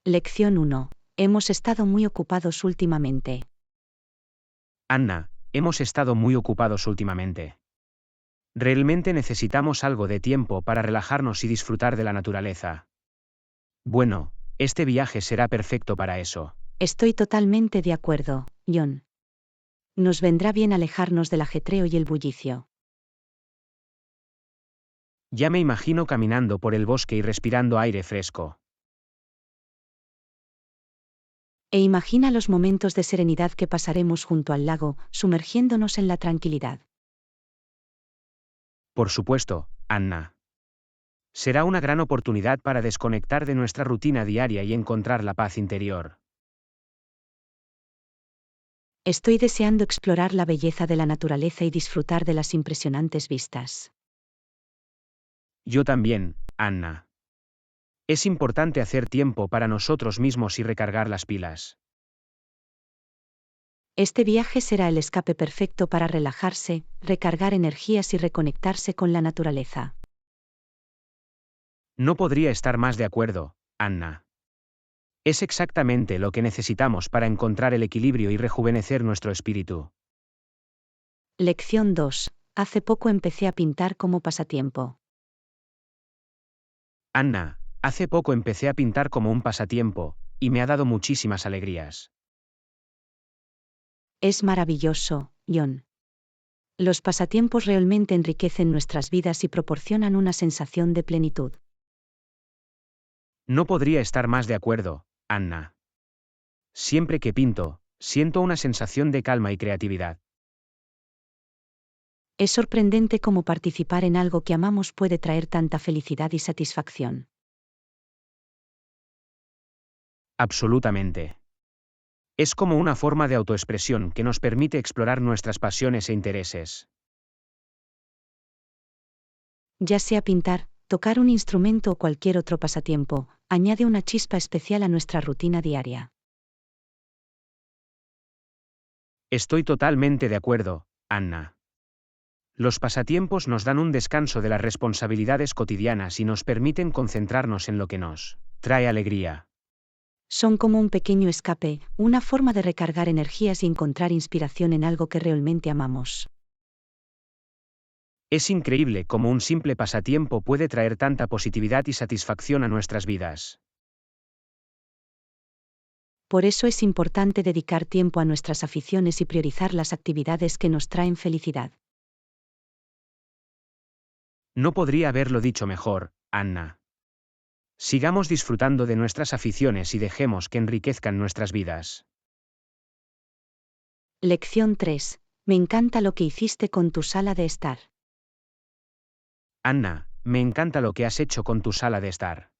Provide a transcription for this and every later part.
Lección 1. Hemos estado muy ocupados últimamente. Anna, hemos estado muy ocupados últimamente. Realmente necesitamos algo de tiempo para relajarnos y disfrutar de la naturaleza. Bueno, este viaje será perfecto para eso. Estoy totalmente de acuerdo, John. Nos vendrá bien alejarnos del ajetreo y el bullicio. Ya me imagino caminando por el bosque y respirando aire fresco. E imagina los momentos de serenidad que pasaremos junto al lago, sumergiéndonos en la tranquilidad. Por supuesto, Anna. Será una gran oportunidad para desconectar de nuestra rutina diaria y encontrar la paz interior. Estoy deseando explorar la belleza de la naturaleza y disfrutar de las impresionantes vistas. Yo también, Anna. Es importante hacer tiempo para nosotros mismos y recargar las pilas. Este viaje será el escape perfecto para relajarse, recargar energías y reconectarse con la naturaleza. No podría estar más de acuerdo, Anna. Es exactamente lo que necesitamos para encontrar el equilibrio y rejuvenecer nuestro espíritu. Lección 2. Hace poco empecé a pintar como pasatiempo. Anna, hace poco empecé a pintar como un pasatiempo, y me ha dado muchísimas alegrías. Es maravilloso, John. Los pasatiempos realmente enriquecen nuestras vidas y proporcionan una sensación de plenitud. No podría estar más de acuerdo, Anna. Siempre que pinto, siento una sensación de calma y creatividad. Es sorprendente cómo participar en algo que amamos puede traer tanta felicidad y satisfacción. Absolutamente. Es como una forma de autoexpresión que nos permite explorar nuestras pasiones e intereses. Ya sea pintar, tocar un instrumento o cualquier otro pasatiempo, añade una chispa especial a nuestra rutina diaria. Estoy totalmente de acuerdo, Anna. Los pasatiempos nos dan un descanso de las responsabilidades cotidianas y nos permiten concentrarnos en lo que nos trae alegría. Son como un pequeño escape, una forma de recargar energías y encontrar inspiración en algo que realmente amamos. Es increíble cómo un simple pasatiempo puede traer tanta positividad y satisfacción a nuestras vidas. Por eso es importante dedicar tiempo a nuestras aficiones y priorizar las actividades que nos traen felicidad. No podría haberlo dicho mejor, Anna. Sigamos disfrutando de nuestras aficiones y dejemos que enriquezcan nuestras vidas. Lección 3. Me encanta lo que hiciste con tu sala de estar. Anna, me encanta lo que has hecho con tu sala de estar.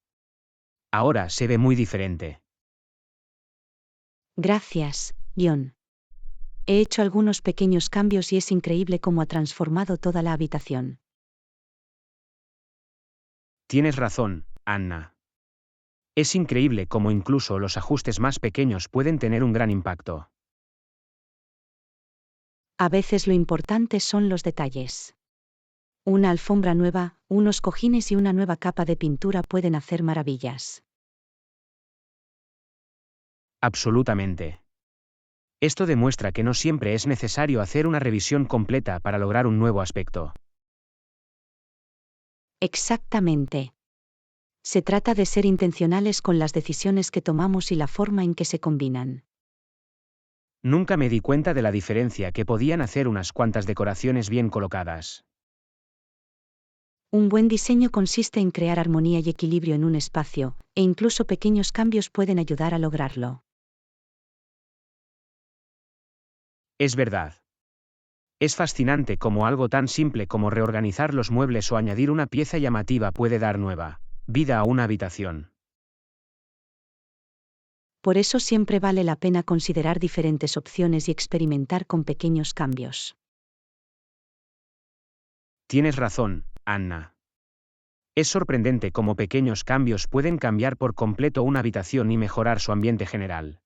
Ahora se ve muy diferente. Gracias, John. He hecho algunos pequeños cambios y es increíble cómo ha transformado toda la habitación. Tienes razón, Anna. Es increíble cómo incluso los ajustes más pequeños pueden tener un gran impacto. A veces lo importante son los detalles. Una alfombra nueva, unos cojines y una nueva capa de pintura pueden hacer maravillas. Absolutamente. Esto demuestra que no siempre es necesario hacer una revisión completa para lograr un nuevo aspecto. Exactamente. Se trata de ser intencionales con las decisiones que tomamos y la forma en que se combinan. Nunca me di cuenta de la diferencia que podían hacer unas cuantas decoraciones bien colocadas. Un buen diseño consiste en crear armonía y equilibrio en un espacio, e incluso pequeños cambios pueden ayudar a lograrlo. Es verdad. Es fascinante cómo algo tan simple como reorganizar los muebles o añadir una pieza llamativa puede dar nueva vida a una habitación. Por eso siempre vale la pena considerar diferentes opciones y experimentar con pequeños cambios. Tienes razón, Anna. Es sorprendente cómo pequeños cambios pueden cambiar por completo una habitación y mejorar su ambiente general.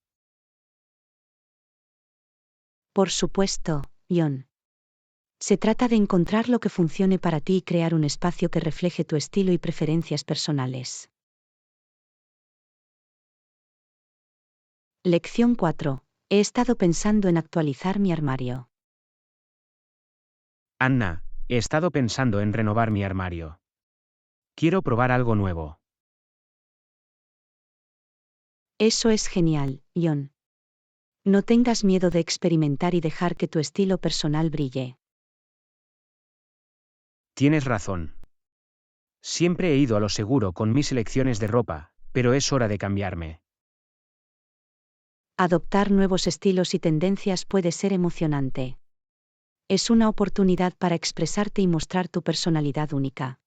Por supuesto, John. Se trata de encontrar lo que funcione para ti y crear un espacio que refleje tu estilo y preferencias personales. Lección 4. He estado pensando en actualizar mi armario. Anna, he estado pensando en renovar mi armario. Quiero probar algo nuevo. Eso es genial, John. No tengas miedo de experimentar y dejar que tu estilo personal brille. Tienes razón. Siempre he ido a lo seguro con mis elecciones de ropa, pero es hora de cambiarme. Adoptar nuevos estilos y tendencias puede ser emocionante. Es una oportunidad para expresarte y mostrar tu personalidad única.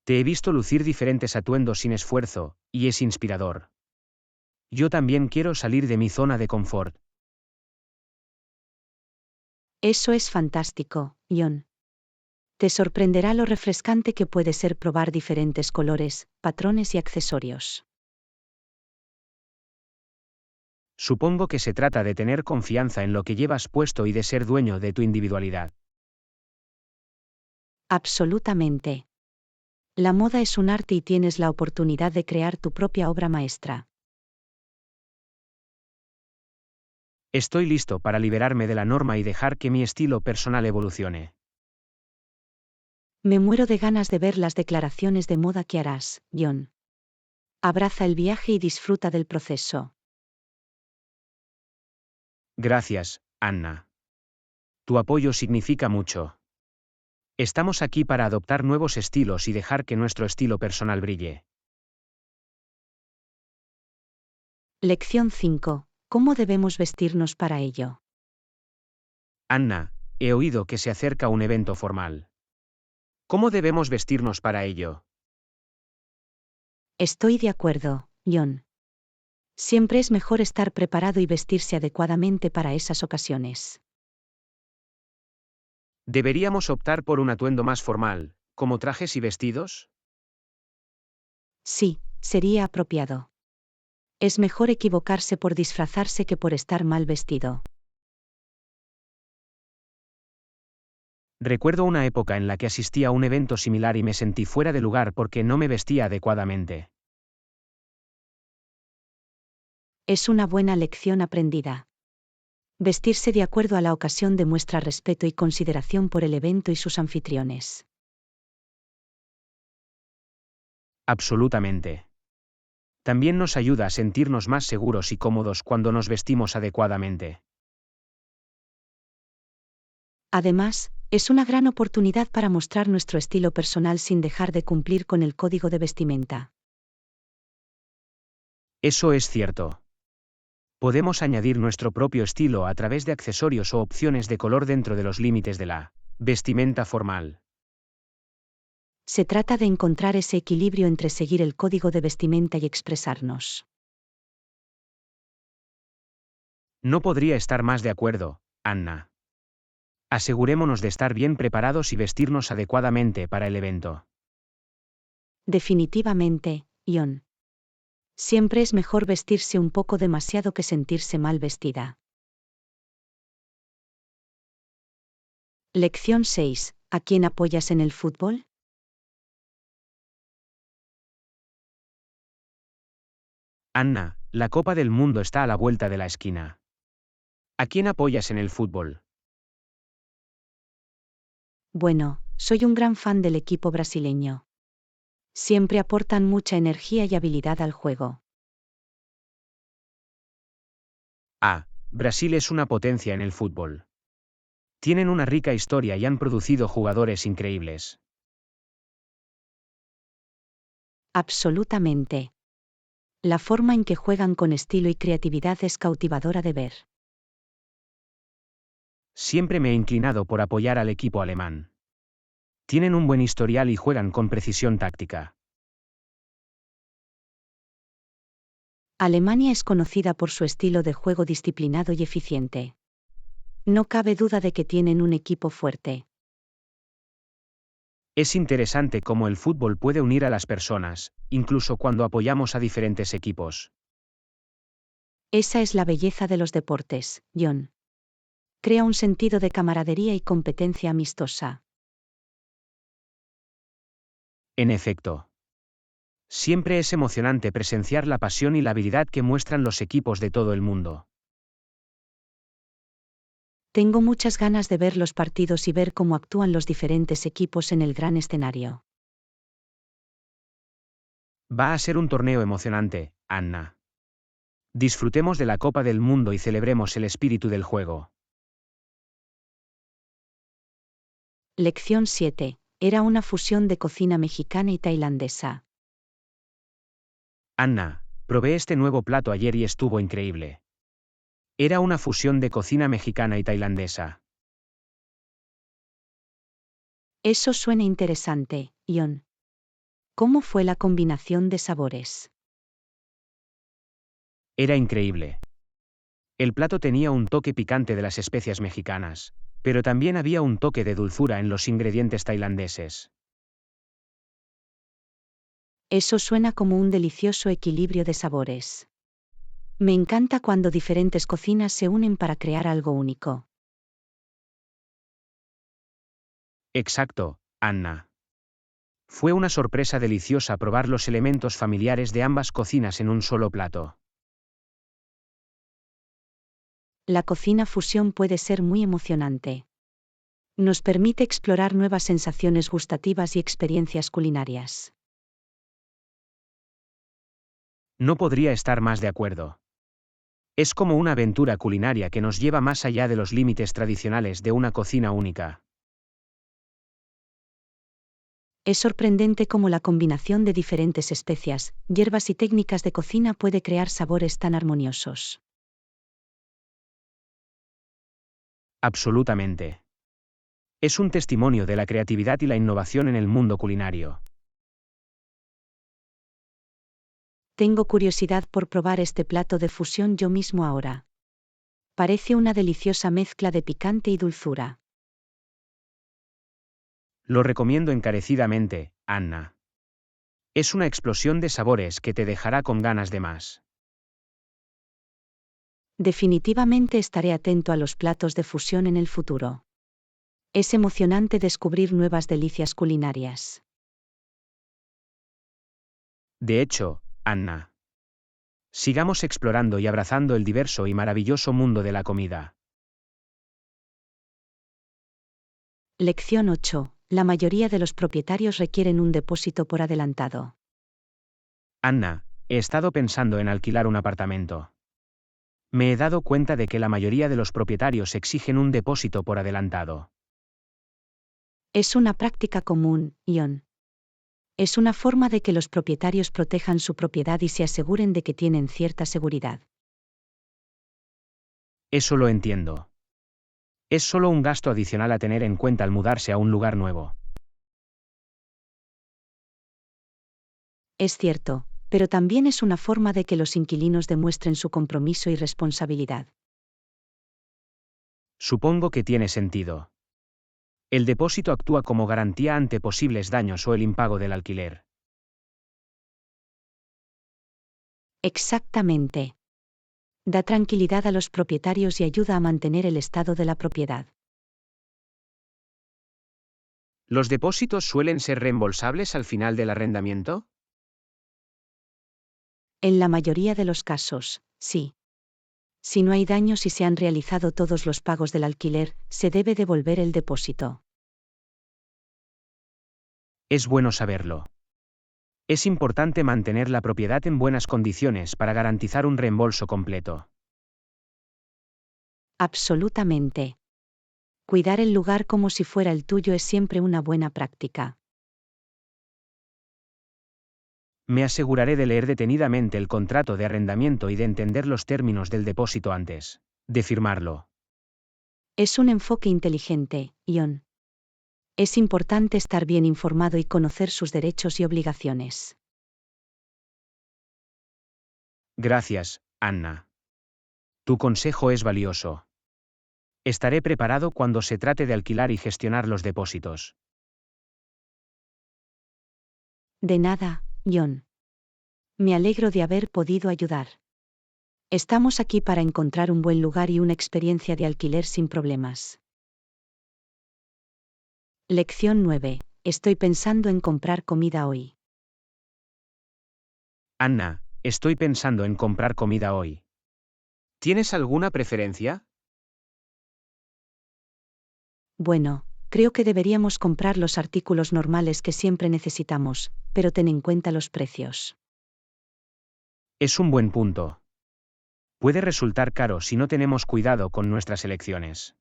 Te he visto lucir diferentes atuendos sin esfuerzo, y es inspirador. Yo también quiero salir de mi zona de confort. Eso es fantástico, John. Te sorprenderá lo refrescante que puede ser probar diferentes colores, patrones y accesorios. Supongo que se trata de tener confianza en lo que llevas puesto y de ser dueño de tu individualidad. Absolutamente. La moda es un arte y tienes la oportunidad de crear tu propia obra maestra. Estoy listo para liberarme de la norma y dejar que mi estilo personal evolucione. Me muero de ganas de ver las declaraciones de moda que harás, John. Abraza el viaje y disfruta del proceso. Gracias, Anna. Tu apoyo significa mucho. Estamos aquí para adoptar nuevos estilos y dejar que nuestro estilo personal brille. Lección 5. ¿Cómo debemos vestirnos para ello? Anna, he oído que se acerca un evento formal. ¿Cómo debemos vestirnos para ello? Estoy de acuerdo, John. Siempre es mejor estar preparado y vestirse adecuadamente para esas ocasiones. ¿Deberíamos optar por un atuendo más formal, como trajes y vestidos? Sí, sería apropiado. Es mejor equivocarse por disfrazarse que por estar mal vestido. Recuerdo una época en la que asistí a un evento similar y me sentí fuera de lugar porque no me vestía adecuadamente. Es una buena lección aprendida. Vestirse de acuerdo a la ocasión demuestra respeto y consideración por el evento y sus anfitriones. Absolutamente. También nos ayuda a sentirnos más seguros y cómodos cuando nos vestimos adecuadamente. Además, es una gran oportunidad para mostrar nuestro estilo personal sin dejar de cumplir con el código de vestimenta. Eso es cierto. Podemos añadir nuestro propio estilo a través de accesorios o opciones de color dentro de los límites de la vestimenta formal. Se trata de encontrar ese equilibrio entre seguir el código de vestimenta y expresarnos. No podría estar más de acuerdo, Anna. Asegurémonos de estar bien preparados y vestirnos adecuadamente para el evento. Definitivamente, John. Siempre es mejor vestirse un poco demasiado que sentirse mal vestida. Lección 6. ¿A quién apoyas en el fútbol? Anna, la Copa del Mundo está a la vuelta de la esquina. ¿A quién apoyas en el fútbol? Bueno, soy un gran fan del equipo brasileño. Siempre aportan mucha energía y habilidad al juego. Ah, Brasil es una potencia en el fútbol. Tienen una rica historia y han producido jugadores increíbles. Absolutamente. La forma en que juegan con estilo y creatividad es cautivadora de ver. Siempre me he inclinado por apoyar al equipo alemán. Tienen un buen historial y juegan con precisión táctica. Alemania es conocida por su estilo de juego disciplinado y eficiente. No cabe duda de que tienen un equipo fuerte. Es interesante cómo el fútbol puede unir a las personas, incluso cuando apoyamos a diferentes equipos. Esa es la belleza de los deportes, John. Crea un sentido de camaradería y competencia amistosa. En efecto. Siempre es emocionante presenciar la pasión y la habilidad que muestran los equipos de todo el mundo. Tengo muchas ganas de ver los partidos y ver cómo actúan los diferentes equipos en el gran escenario. Va a ser un torneo emocionante, Anna. Disfrutemos de la Copa del Mundo y celebremos el espíritu del juego. Lección 7. Era una fusión de cocina mexicana y tailandesa. Anna, probé este nuevo plato ayer y estuvo increíble. Era una fusión de cocina mexicana y tailandesa. Eso suena interesante, Ion. ¿Cómo fue la combinación de sabores? Era increíble. El plato tenía un toque picante de las especias mexicanas, pero también había un toque de dulzura en los ingredientes tailandeses. Eso suena como un delicioso equilibrio de sabores. Me encanta cuando diferentes cocinas se unen para crear algo único. Exacto, Anna. Fue una sorpresa deliciosa probar los elementos familiares de ambas cocinas en un solo plato. La cocina fusión puede ser muy emocionante. Nos permite explorar nuevas sensaciones gustativas y experiencias culinarias. No podría estar más de acuerdo. Es como una aventura culinaria que nos lleva más allá de los límites tradicionales de una cocina única. Es sorprendente cómo la combinación de diferentes especias, hierbas y técnicas de cocina puede crear sabores tan armoniosos. Absolutamente. Es un testimonio de la creatividad y la innovación en el mundo culinario. Tengo curiosidad por probar este plato de fusión yo mismo ahora. Parece una deliciosa mezcla de picante y dulzura. Lo recomiendo encarecidamente, Anna. Es una explosión de sabores que te dejará con ganas de más. Definitivamente estaré atento a los platos de fusión en el futuro. Es emocionante descubrir nuevas delicias culinarias. De hecho, Anna. Sigamos explorando y abrazando el diverso y maravilloso mundo de la comida. Lección 8. La mayoría de los propietarios requieren un depósito por adelantado. Anna, he estado pensando en alquilar un apartamento. Me he dado cuenta de que la mayoría de los propietarios exigen un depósito por adelantado. Es una práctica común, Ion. Es una forma de que los propietarios protejan su propiedad y se aseguren de que tienen cierta seguridad. Eso lo entiendo. Es solo un gasto adicional a tener en cuenta al mudarse a un lugar nuevo. Es cierto, pero también es una forma de que los inquilinos demuestren su compromiso y responsabilidad. Supongo que tiene sentido. El depósito actúa como garantía ante posibles daños o el impago del alquiler. Exactamente. Da tranquilidad a los propietarios y ayuda a mantener el estado de la propiedad. ¿Los depósitos suelen ser reembolsables al final del arrendamiento? En la mayoría de los casos, sí. Si no hay daños y se han realizado todos los pagos del alquiler, se debe devolver el depósito. Es bueno saberlo. Es importante mantener la propiedad en buenas condiciones para garantizar un reembolso completo. Absolutamente. Cuidar el lugar como si fuera el tuyo es siempre una buena práctica. Me aseguraré de leer detenidamente el contrato de arrendamiento y de entender los términos del depósito antes de firmarlo. Es un enfoque inteligente, Ion. Es importante estar bien informado y conocer sus derechos y obligaciones. Gracias, Anna. Tu consejo es valioso. Estaré preparado cuando se trate de alquilar y gestionar los depósitos. De nada, Ion. Me alegro de haber podido ayudar. Estamos aquí para encontrar un buen lugar y una experiencia de alquiler sin problemas. Lección 9. Estoy pensando en comprar comida hoy. Anna, estoy pensando en comprar comida hoy. ¿Tienes alguna preferencia? Bueno, creo que deberíamos comprar los artículos normales que siempre necesitamos, pero ten en cuenta los precios. Es un buen punto. Puede resultar caro si no tenemos cuidado con nuestras elecciones.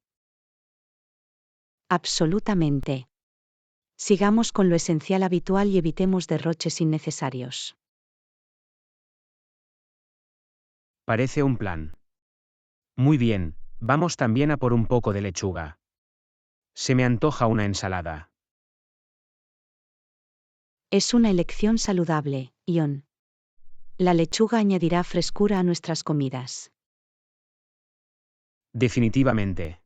Absolutamente. Sigamos con lo esencial habitual y evitemos derroches innecesarios. Parece un plan. Muy bien, vamos también a por un poco de lechuga. Se me antoja una ensalada. Es una elección saludable, Ion. La lechuga añadirá frescura a nuestras comidas. Definitivamente.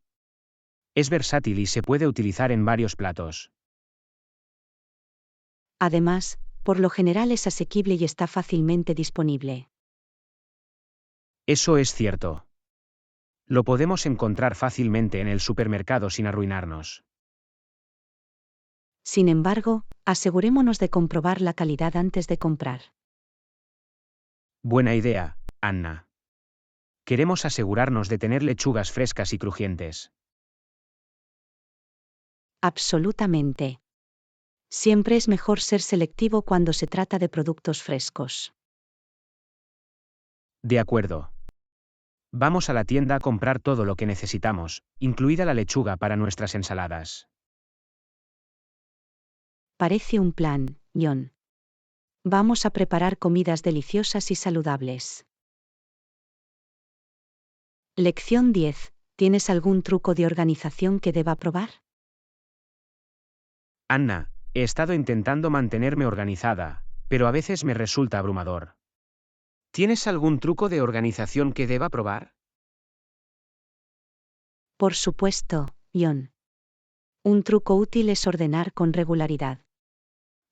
Es versátil y se puede utilizar en varios platos. Además, por lo general es asequible y está fácilmente disponible. Eso es cierto. Lo podemos encontrar fácilmente en el supermercado sin arruinarnos. Sin embargo, asegurémonos de comprobar la calidad antes de comprar. Buena idea, Anna. Queremos asegurarnos de tener lechugas frescas y crujientes. Absolutamente. Siempre es mejor ser selectivo cuando se trata de productos frescos. De acuerdo. Vamos a la tienda a comprar todo lo que necesitamos, incluida la lechuga para nuestras ensaladas. Parece un plan, John. Vamos a preparar comidas deliciosas y saludables. Lección 10. ¿Tienes algún truco de organización que deba probar? Anna, he estado intentando mantenerme organizada, pero a veces me resulta abrumador. ¿Tienes algún truco de organización que deba probar? Por supuesto, John. Un truco útil es ordenar con regularidad.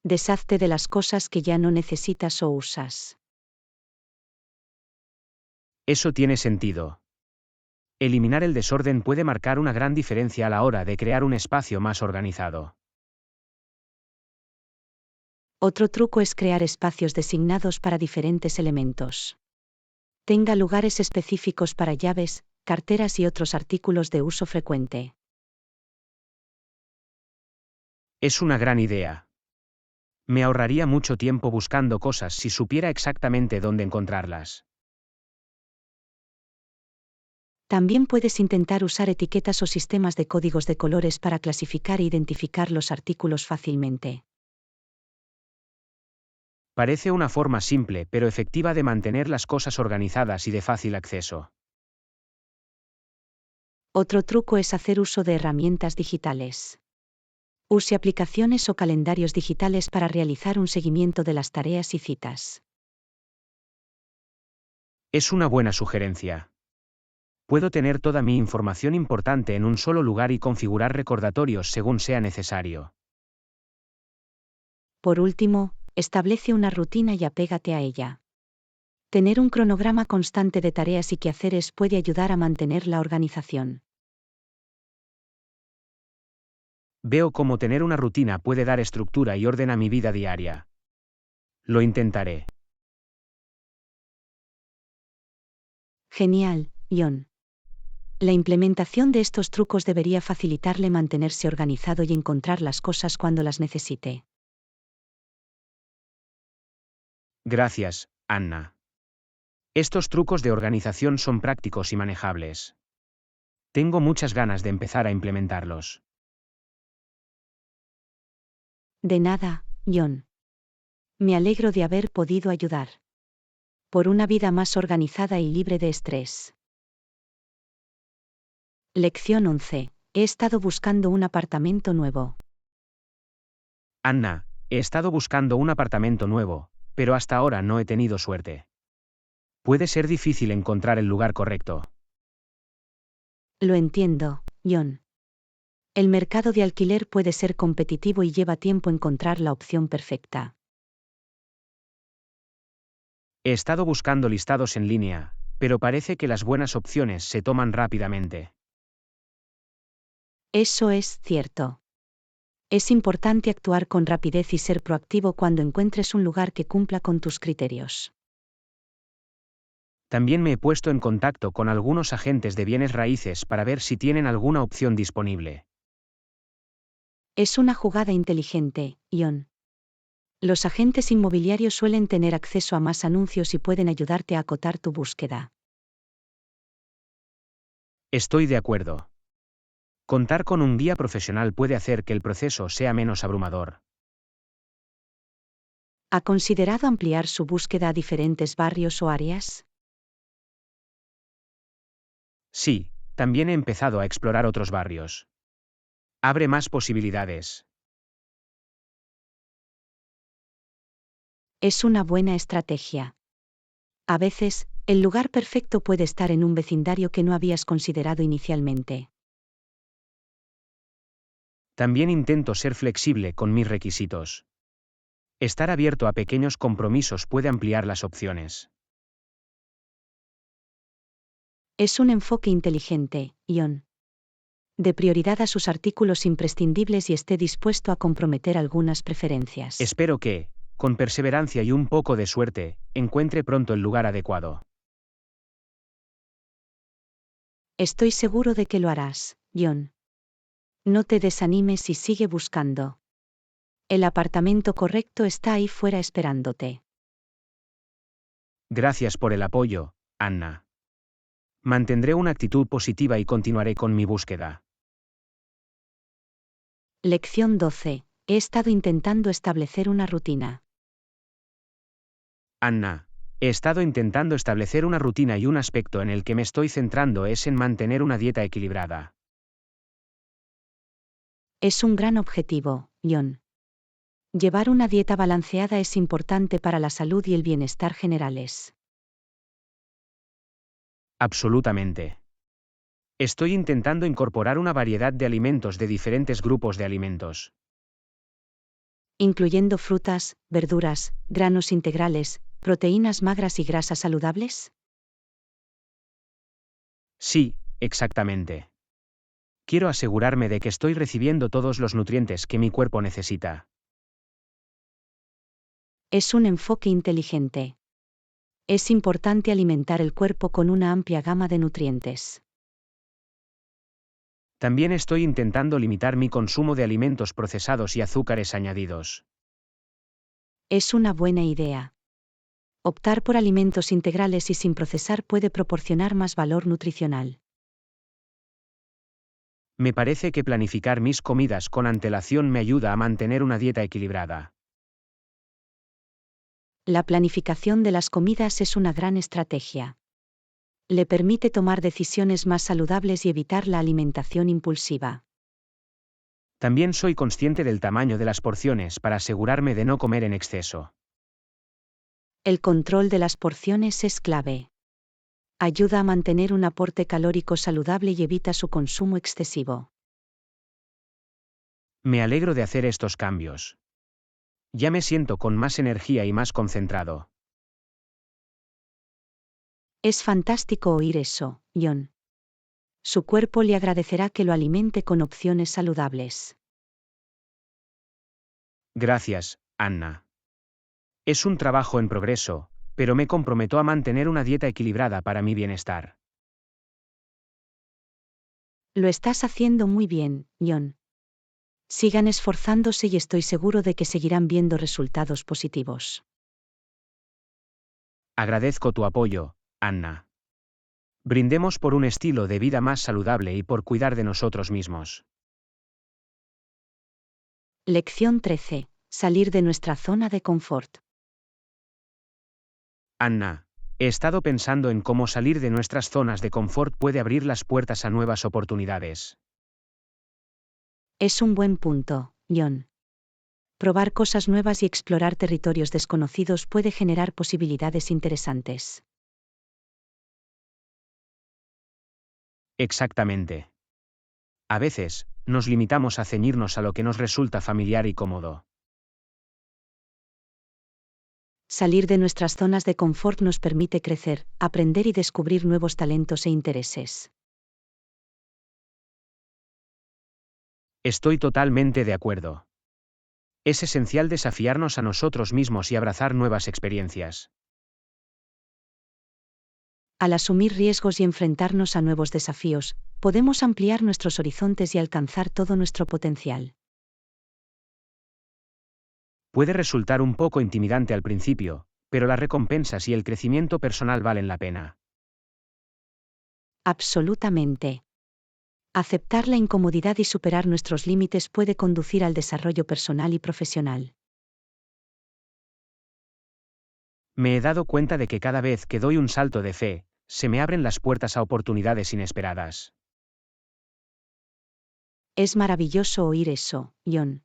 Deshazte de las cosas que ya no necesitas o usas. Eso tiene sentido. Eliminar el desorden puede marcar una gran diferencia a la hora de crear un espacio más organizado. Otro truco es crear espacios designados para diferentes elementos. Tenga lugares específicos para llaves, carteras y otros artículos de uso frecuente. Es una gran idea. Me ahorraría mucho tiempo buscando cosas si supiera exactamente dónde encontrarlas. También puedes intentar usar etiquetas o sistemas de códigos de colores para clasificar e identificar los artículos fácilmente. Parece una forma simple pero efectiva de mantener las cosas organizadas y de fácil acceso. Otro truco es hacer uso de herramientas digitales. Use aplicaciones o calendarios digitales para realizar un seguimiento de las tareas y citas. Es una buena sugerencia. Puedo tener toda mi información importante en un solo lugar y configurar recordatorios según sea necesario. Por último, establece una rutina y apégate a ella. Tener un cronograma constante de tareas y quehaceres puede ayudar a mantener la organización. Veo cómo tener una rutina puede dar estructura y orden a mi vida diaria. Lo intentaré. Genial, John. La implementación de estos trucos debería facilitarle mantenerse organizado y encontrar las cosas cuando las necesite. Gracias, Anna. Estos trucos de organización son prácticos y manejables. Tengo muchas ganas de empezar a implementarlos. De nada, John. Me alegro de haber podido ayudar. Por una vida más organizada y libre de estrés. Lección 11. He estado buscando un apartamento nuevo. Anna, he estado buscando un apartamento nuevo, pero hasta ahora no he tenido suerte. Puede ser difícil encontrar el lugar correcto. Lo entiendo, John. El mercado de alquiler puede ser competitivo y lleva tiempo encontrar la opción perfecta. He estado buscando listados en línea, pero parece que las buenas opciones se toman rápidamente. Eso es cierto. Es importante actuar con rapidez y ser proactivo cuando encuentres un lugar que cumpla con tus criterios. También me he puesto en contacto con algunos agentes de bienes raíces para ver si tienen alguna opción disponible. Es una jugada inteligente, Ion. Los agentes inmobiliarios suelen tener acceso a más anuncios y pueden ayudarte a acotar tu búsqueda. Estoy de acuerdo. Contar con un guía profesional puede hacer que el proceso sea menos abrumador. ¿Ha considerado ampliar su búsqueda a diferentes barrios o áreas? Sí, también he empezado a explorar otros barrios. Abre más posibilidades. Es una buena estrategia. A veces, el lugar perfecto puede estar en un vecindario que no habías considerado inicialmente. También intento ser flexible con mis requisitos. Estar abierto a pequeños compromisos puede ampliar las opciones. Es un enfoque inteligente, Ion. Dé prioridad a sus artículos imprescindibles y esté dispuesto a comprometer algunas preferencias. Espero que, con perseverancia y un poco de suerte, encuentre pronto el lugar adecuado. Estoy seguro de que lo harás, Ion. No te desanimes y sigue buscando. El apartamento correcto está ahí fuera esperándote. Gracias por el apoyo, Anna. Mantendré una actitud positiva y continuaré con mi búsqueda. Lección 12. He estado intentando establecer una rutina. Anna, he estado intentando establecer una rutina y un aspecto en el que me estoy centrando es en mantener una dieta equilibrada. Es un gran objetivo, Ion. Llevar una dieta balanceada es importante para la salud y el bienestar generales. Absolutamente. Estoy intentando incorporar una variedad de alimentos de diferentes grupos de alimentos. Incluyendo frutas, verduras, granos integrales, proteínas magras y grasas saludables. Sí, exactamente. Quiero asegurarme de que estoy recibiendo todos los nutrientes que mi cuerpo necesita. Es un enfoque inteligente. Es importante alimentar el cuerpo con una amplia gama de nutrientes. También estoy intentando limitar mi consumo de alimentos procesados y azúcares añadidos. Es una buena idea. Optar por alimentos integrales y sin procesar puede proporcionar más valor nutricional. Me parece que planificar mis comidas con antelación me ayuda a mantener una dieta equilibrada. La planificación de las comidas es una gran estrategia. Le permite tomar decisiones más saludables y evitar la alimentación impulsiva. También soy consciente del tamaño de las porciones para asegurarme de no comer en exceso. El control de las porciones es clave. Ayuda a mantener un aporte calórico saludable y evita su consumo excesivo. Me alegro de hacer estos cambios. Ya me siento con más energía y más concentrado. Es fantástico oír eso, Ion. Su cuerpo le agradecerá que lo alimente con opciones saludables. Gracias, Anna. Es un trabajo en progreso, pero me comprometo a mantener una dieta equilibrada para mi bienestar. Lo estás haciendo muy bien, Ion. Sigan esforzándose y estoy seguro de que seguirán viendo resultados positivos. Agradezco tu apoyo, Anna. Brindemos por un estilo de vida más saludable y por cuidar de nosotros mismos. Lección 13. Salir de nuestra zona de confort. Anna, he estado pensando en cómo salir de nuestras zonas de confort puede abrir las puertas a nuevas oportunidades. Es un buen punto, Ion. Probar cosas nuevas y explorar territorios desconocidos puede generar posibilidades interesantes. Exactamente. A veces, nos limitamos a ceñirnos a lo que nos resulta familiar y cómodo. Salir de nuestras zonas de confort nos permite crecer, aprender y descubrir nuevos talentos e intereses. Estoy totalmente de acuerdo. Es esencial desafiarnos a nosotros mismos y abrazar nuevas experiencias. Al asumir riesgos y enfrentarnos a nuevos desafíos, podemos ampliar nuestros horizontes y alcanzar todo nuestro potencial. Puede resultar un poco intimidante al principio, pero las recompensas y el crecimiento personal valen la pena. Absolutamente. Aceptar la incomodidad y superar nuestros límites puede conducir al desarrollo personal y profesional. Me he dado cuenta de que cada vez que doy un salto de fe, se me abren las puertas a oportunidades inesperadas. Es maravilloso oír eso, John.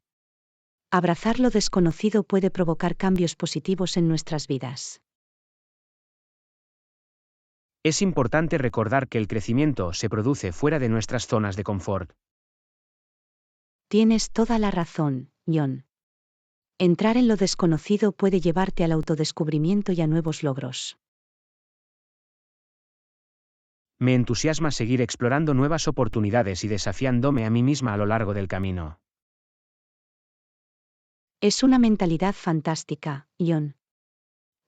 Abrazar lo desconocido puede provocar cambios positivos en nuestras vidas. Es importante recordar que el crecimiento se produce fuera de nuestras zonas de confort. Tienes toda la razón, John. Entrar en lo desconocido puede llevarte al autodescubrimiento y a nuevos logros. Me entusiasma seguir explorando nuevas oportunidades y desafiándome a mí misma a lo largo del camino. Es una mentalidad fantástica, John.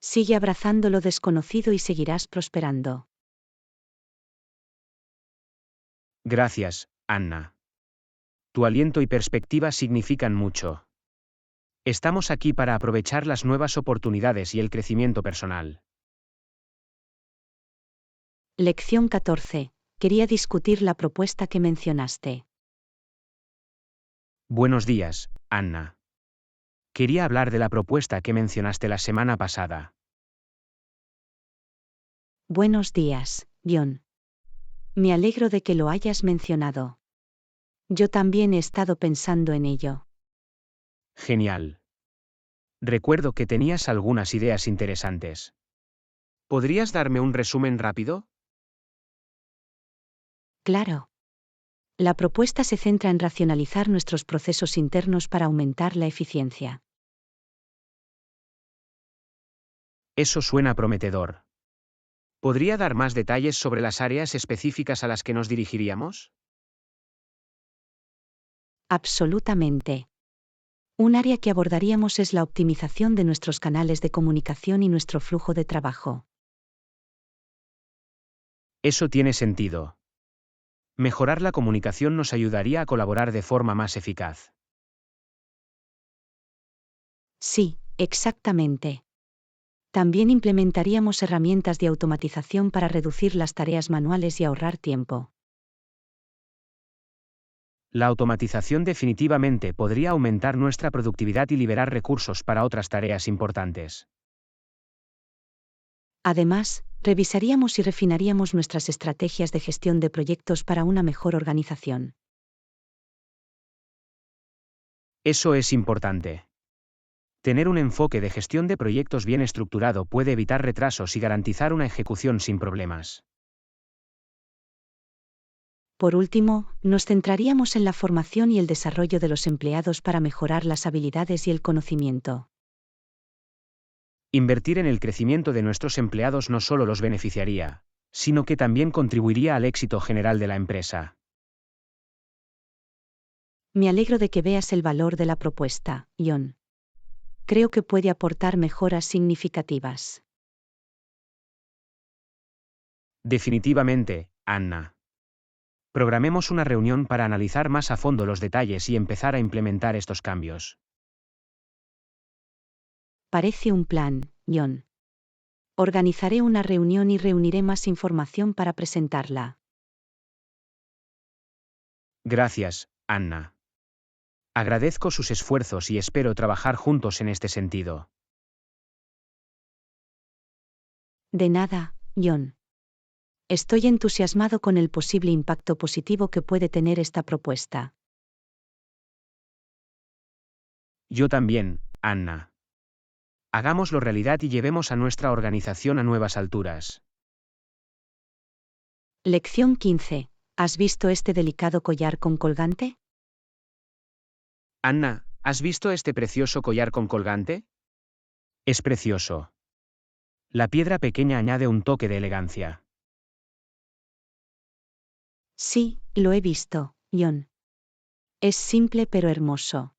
Sigue abrazando lo desconocido y seguirás prosperando. Gracias, Anna. Tu aliento y perspectiva significan mucho. Estamos aquí para aprovechar las nuevas oportunidades y el crecimiento personal. Lección 14. Quería discutir la propuesta que mencionaste. Buenos días, Anna. Quería hablar de la propuesta que mencionaste la semana pasada. Buenos días, John. Me alegro de que lo hayas mencionado. Yo también he estado pensando en ello. Genial. Recuerdo que tenías algunas ideas interesantes. ¿Podrías darme un resumen rápido? Claro. La propuesta se centra en racionalizar nuestros procesos internos para aumentar la eficiencia. Eso suena prometedor. ¿Podría dar más detalles sobre las áreas específicas a las que nos dirigiríamos? Absolutamente. Un área que abordaríamos es la optimización de nuestros canales de comunicación y nuestro flujo de trabajo. Eso tiene sentido. Mejorar la comunicación nos ayudaría a colaborar de forma más eficaz. Sí, exactamente. También implementaríamos herramientas de automatización para reducir las tareas manuales y ahorrar tiempo. La automatización definitivamente podría aumentar nuestra productividad y liberar recursos para otras tareas importantes. Además, revisaríamos y refinaríamos nuestras estrategias de gestión de proyectos para una mejor organización. Eso es importante. Tener un enfoque de gestión de proyectos bien estructurado puede evitar retrasos y garantizar una ejecución sin problemas. Por último, nos centraríamos en la formación y el desarrollo de los empleados para mejorar las habilidades y el conocimiento. Invertir en el crecimiento de nuestros empleados no solo los beneficiaría, sino que también contribuiría al éxito general de la empresa. Me alegro de que veas el valor de la propuesta, John. Creo que puede aportar mejoras significativas. Definitivamente, Anna. Programemos una reunión para analizar más a fondo los detalles y empezar a implementar estos cambios. Parece un plan, John. Organizaré una reunión y reuniré más información para presentarla. Gracias, Anna. Agradezco sus esfuerzos y espero trabajar juntos en este sentido. De nada, John. Estoy entusiasmado con el posible impacto positivo que puede tener esta propuesta. Yo también, Anna. Hagámoslo realidad y llevemos a nuestra organización a nuevas alturas. Lección 15. ¿Has visto este delicado collar con colgante? Anna, ¿has visto este precioso collar con colgante? Es precioso. La piedra pequeña añade un toque de elegancia. Sí, lo he visto, John. Es simple pero hermoso.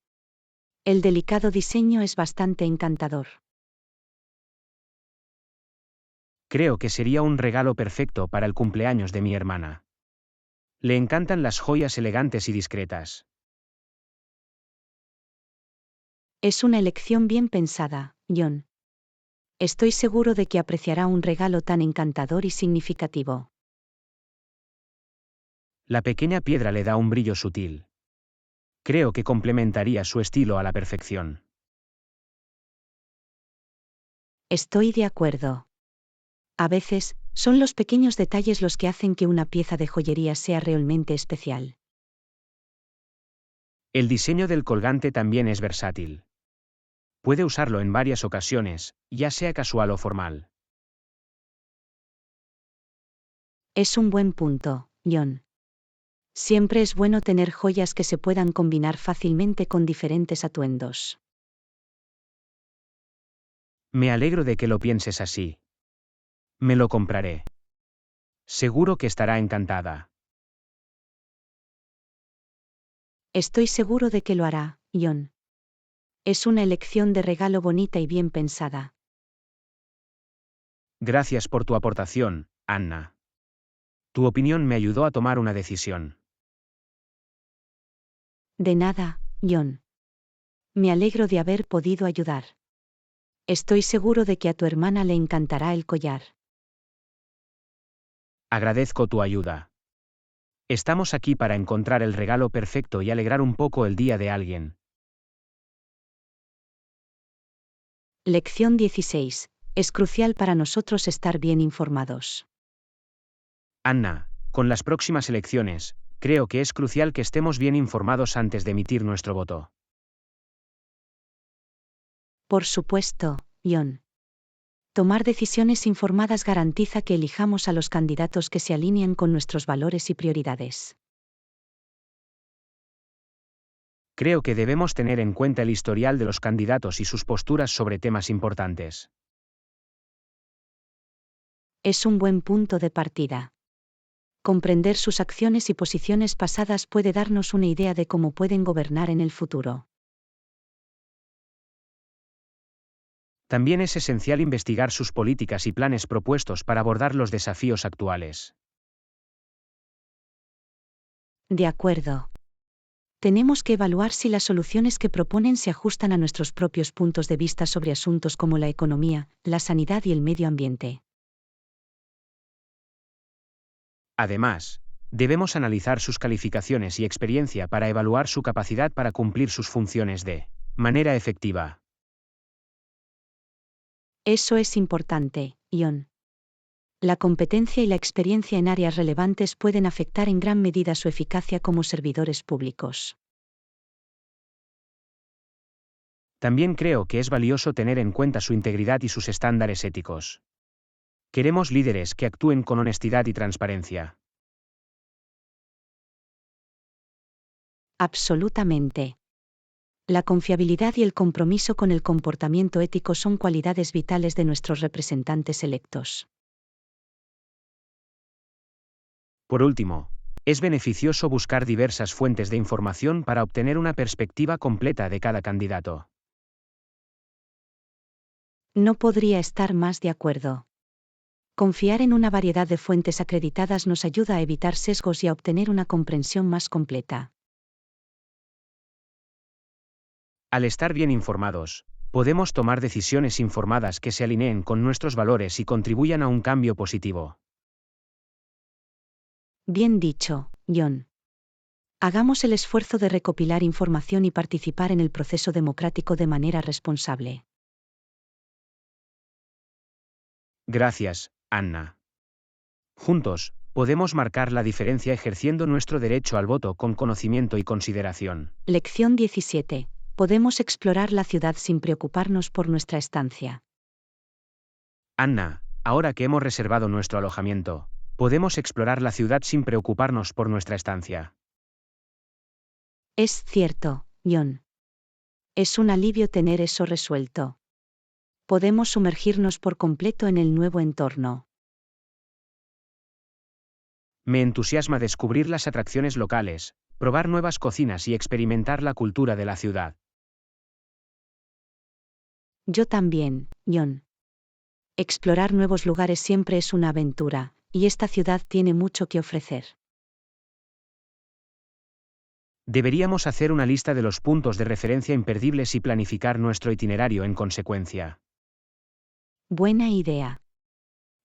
El delicado diseño es bastante encantador. Creo que sería un regalo perfecto para el cumpleaños de mi hermana. Le encantan las joyas elegantes y discretas. Es una elección bien pensada, John. Estoy seguro de que apreciará un regalo tan encantador y significativo. La pequeña piedra le da un brillo sutil. Creo que complementaría su estilo a la perfección. Estoy de acuerdo. A veces, son los pequeños detalles los que hacen que una pieza de joyería sea realmente especial. El diseño del colgante también es versátil. Puede usarlo en varias ocasiones, ya sea casual o formal. Es un buen punto, John. Siempre es bueno tener joyas que se puedan combinar fácilmente con diferentes atuendos. Me alegro de que lo pienses así. Me lo compraré. Seguro que estará encantada. Estoy seguro de que lo hará, John. Es una elección de regalo bonita y bien pensada. Gracias por tu aportación, Anna. Tu opinión me ayudó a tomar una decisión. De nada, John. Me alegro de haber podido ayudar. Estoy seguro de que a tu hermana le encantará el collar. Agradezco tu ayuda. Estamos aquí para encontrar el regalo perfecto y alegrar un poco el día de alguien. Lección 16. Es crucial para nosotros estar bien informados. Anna, con las próximas elecciones, creo que es crucial que estemos bien informados antes de emitir nuestro voto. Por supuesto, John. Tomar decisiones informadas garantiza que elijamos a los candidatos que se alinean con nuestros valores y prioridades. Creo que debemos tener en cuenta el historial de los candidatos y sus posturas sobre temas importantes. Es un buen punto de partida. Comprender sus acciones y posiciones pasadas puede darnos una idea de cómo pueden gobernar en el futuro. También es esencial investigar sus políticas y planes propuestos para abordar los desafíos actuales. De acuerdo. Tenemos que evaluar si las soluciones que proponen se ajustan a nuestros propios puntos de vista sobre asuntos como la economía, la sanidad y el medio ambiente. Además, debemos analizar sus calificaciones y experiencia para evaluar su capacidad para cumplir sus funciones de manera efectiva. Eso es importante, John. La competencia y la experiencia en áreas relevantes pueden afectar en gran medida su eficacia como servidores públicos. También creo que es valioso tener en cuenta su integridad y sus estándares éticos. Queremos líderes que actúen con honestidad y transparencia. Absolutamente. La confiabilidad y el compromiso con el comportamiento ético son cualidades vitales de nuestros representantes electos. Por último, es beneficioso buscar diversas fuentes de información para obtener una perspectiva completa de cada candidato. No podría estar más de acuerdo. Confiar en una variedad de fuentes acreditadas nos ayuda a evitar sesgos y a obtener una comprensión más completa. Al estar bien informados, podemos tomar decisiones informadas que se alineen con nuestros valores y contribuyan a un cambio positivo. Bien dicho, John. Hagamos el esfuerzo de recopilar información y participar en el proceso democrático de manera responsable. Gracias, Anna. Juntos, podemos marcar la diferencia ejerciendo nuestro derecho al voto con conocimiento y consideración. Lección 17. Podemos explorar la ciudad sin preocuparnos por nuestra estancia. Anna, ahora que hemos reservado nuestro alojamiento, podemos explorar la ciudad sin preocuparnos por nuestra estancia. Es cierto, John. Es un alivio tener eso resuelto. Podemos sumergirnos por completo en el nuevo entorno. Me entusiasma descubrir las atracciones locales, probar nuevas cocinas y experimentar la cultura de la ciudad. Yo también, John. Explorar nuevos lugares siempre es una aventura, y esta ciudad tiene mucho que ofrecer. Deberíamos hacer una lista de los puntos de referencia imperdibles y planificar nuestro itinerario en consecuencia. Buena idea.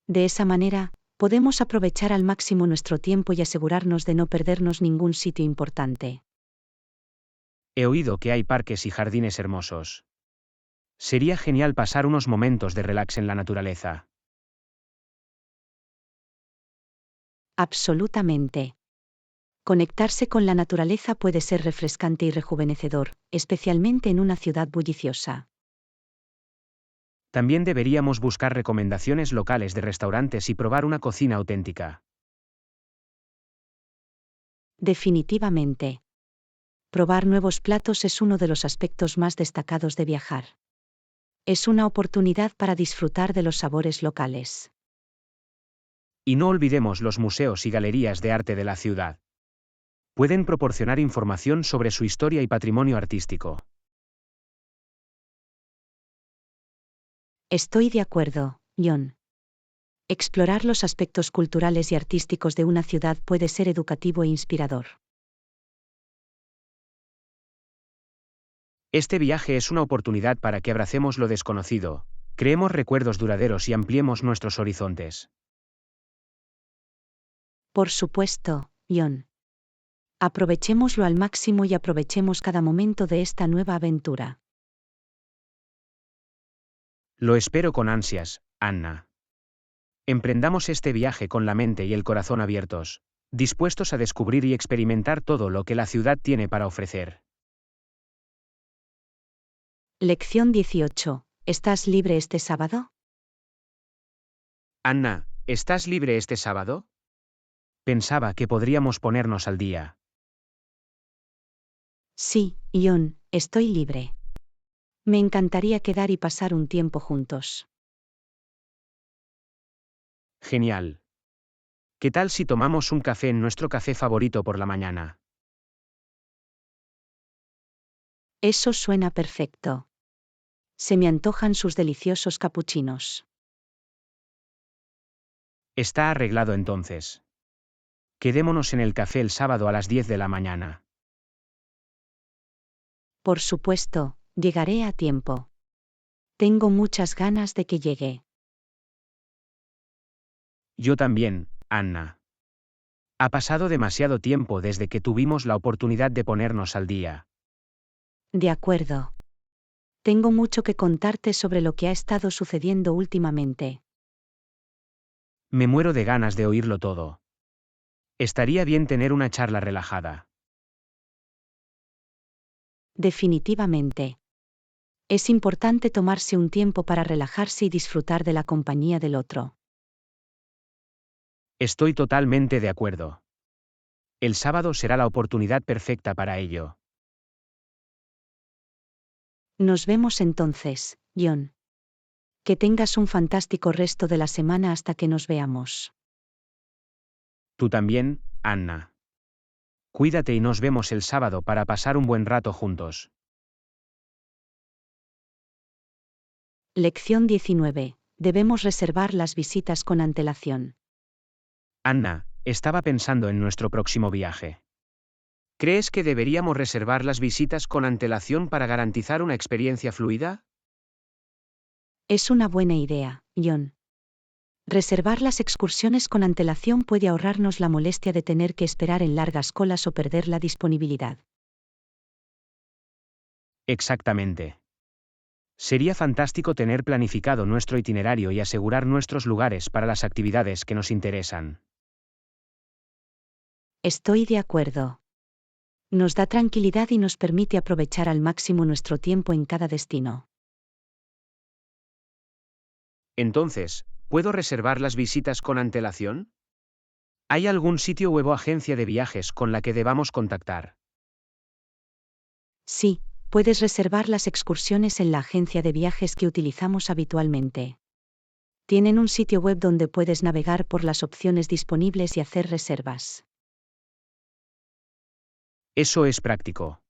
De esa manera, podemos aprovechar al máximo nuestro tiempo y asegurarnos de no perdernos ningún sitio importante. He oído que hay parques y jardines hermosos. Sería genial pasar unos momentos de relax en la naturaleza. Absolutamente. Conectarse con la naturaleza puede ser refrescante y rejuvenecedor, especialmente en una ciudad bulliciosa. También deberíamos buscar recomendaciones locales de restaurantes y probar una cocina auténtica. Definitivamente. Probar nuevos platos es uno de los aspectos más destacados de viajar. Es una oportunidad para disfrutar de los sabores locales. Y no olvidemos los museos y galerías de arte de la ciudad. Pueden proporcionar información sobre su historia y patrimonio artístico. Estoy de acuerdo, John. Explorar los aspectos culturales y artísticos de una ciudad puede ser educativo e inspirador. Este viaje es una oportunidad para que abracemos lo desconocido, creemos recuerdos duraderos y ampliemos nuestros horizontes. Por supuesto, John. Aprovechémoslo al máximo y aprovechemos cada momento de esta nueva aventura. Lo espero con ansias, Anna. Emprendamos este viaje con la mente y el corazón abiertos, dispuestos a descubrir y experimentar todo lo que la ciudad tiene para ofrecer. Lección 18. ¿Estás libre este sábado? Anna, ¿estás libre este sábado? Pensaba que podríamos ponernos al día. Sí, John, estoy libre. Me encantaría quedar y pasar un tiempo juntos. Genial. ¿Qué tal si tomamos un café en nuestro café favorito por la mañana? Eso suena perfecto. Se me antojan sus deliciosos capuchinos. Está arreglado entonces. Quedémonos en el café el sábado a las 10 de la mañana. Por supuesto, llegaré a tiempo. Tengo muchas ganas de que llegue. Yo también, Anna. Ha pasado demasiado tiempo desde que tuvimos la oportunidad de ponernos al día. De acuerdo. Tengo mucho que contarte sobre lo que ha estado sucediendo últimamente. Me muero de ganas de oírlo todo. Estaría bien tener una charla relajada. Definitivamente. Es importante tomarse un tiempo para relajarse y disfrutar de la compañía del otro. Estoy totalmente de acuerdo. El sábado será la oportunidad perfecta para ello. Nos vemos entonces, John. Que tengas un fantástico resto de la semana hasta que nos veamos. Tú también, Anna. Cuídate y nos vemos el sábado para pasar un buen rato juntos. Lección 19. Debemos reservar las visitas con antelación. Anna, estaba pensando en nuestro próximo viaje. ¿Crees que deberíamos reservar las visitas con antelación para garantizar una experiencia fluida? Es una buena idea, John. Reservar las excursiones con antelación puede ahorrarnos la molestia de tener que esperar en largas colas o perder la disponibilidad. Exactamente. Sería fantástico tener planificado nuestro itinerario y asegurar nuestros lugares para las actividades que nos interesan. Estoy de acuerdo. Nos da tranquilidad y nos permite aprovechar al máximo nuestro tiempo en cada destino. Entonces, ¿puedo reservar las visitas con antelación? ¿Hay algún sitio web o agencia de viajes con la que debamos contactar? Sí, puedes reservar las excursiones en la agencia de viajes que utilizamos habitualmente. Tienen un sitio web donde puedes navegar por las opciones disponibles y hacer reservas. Eso es práctico.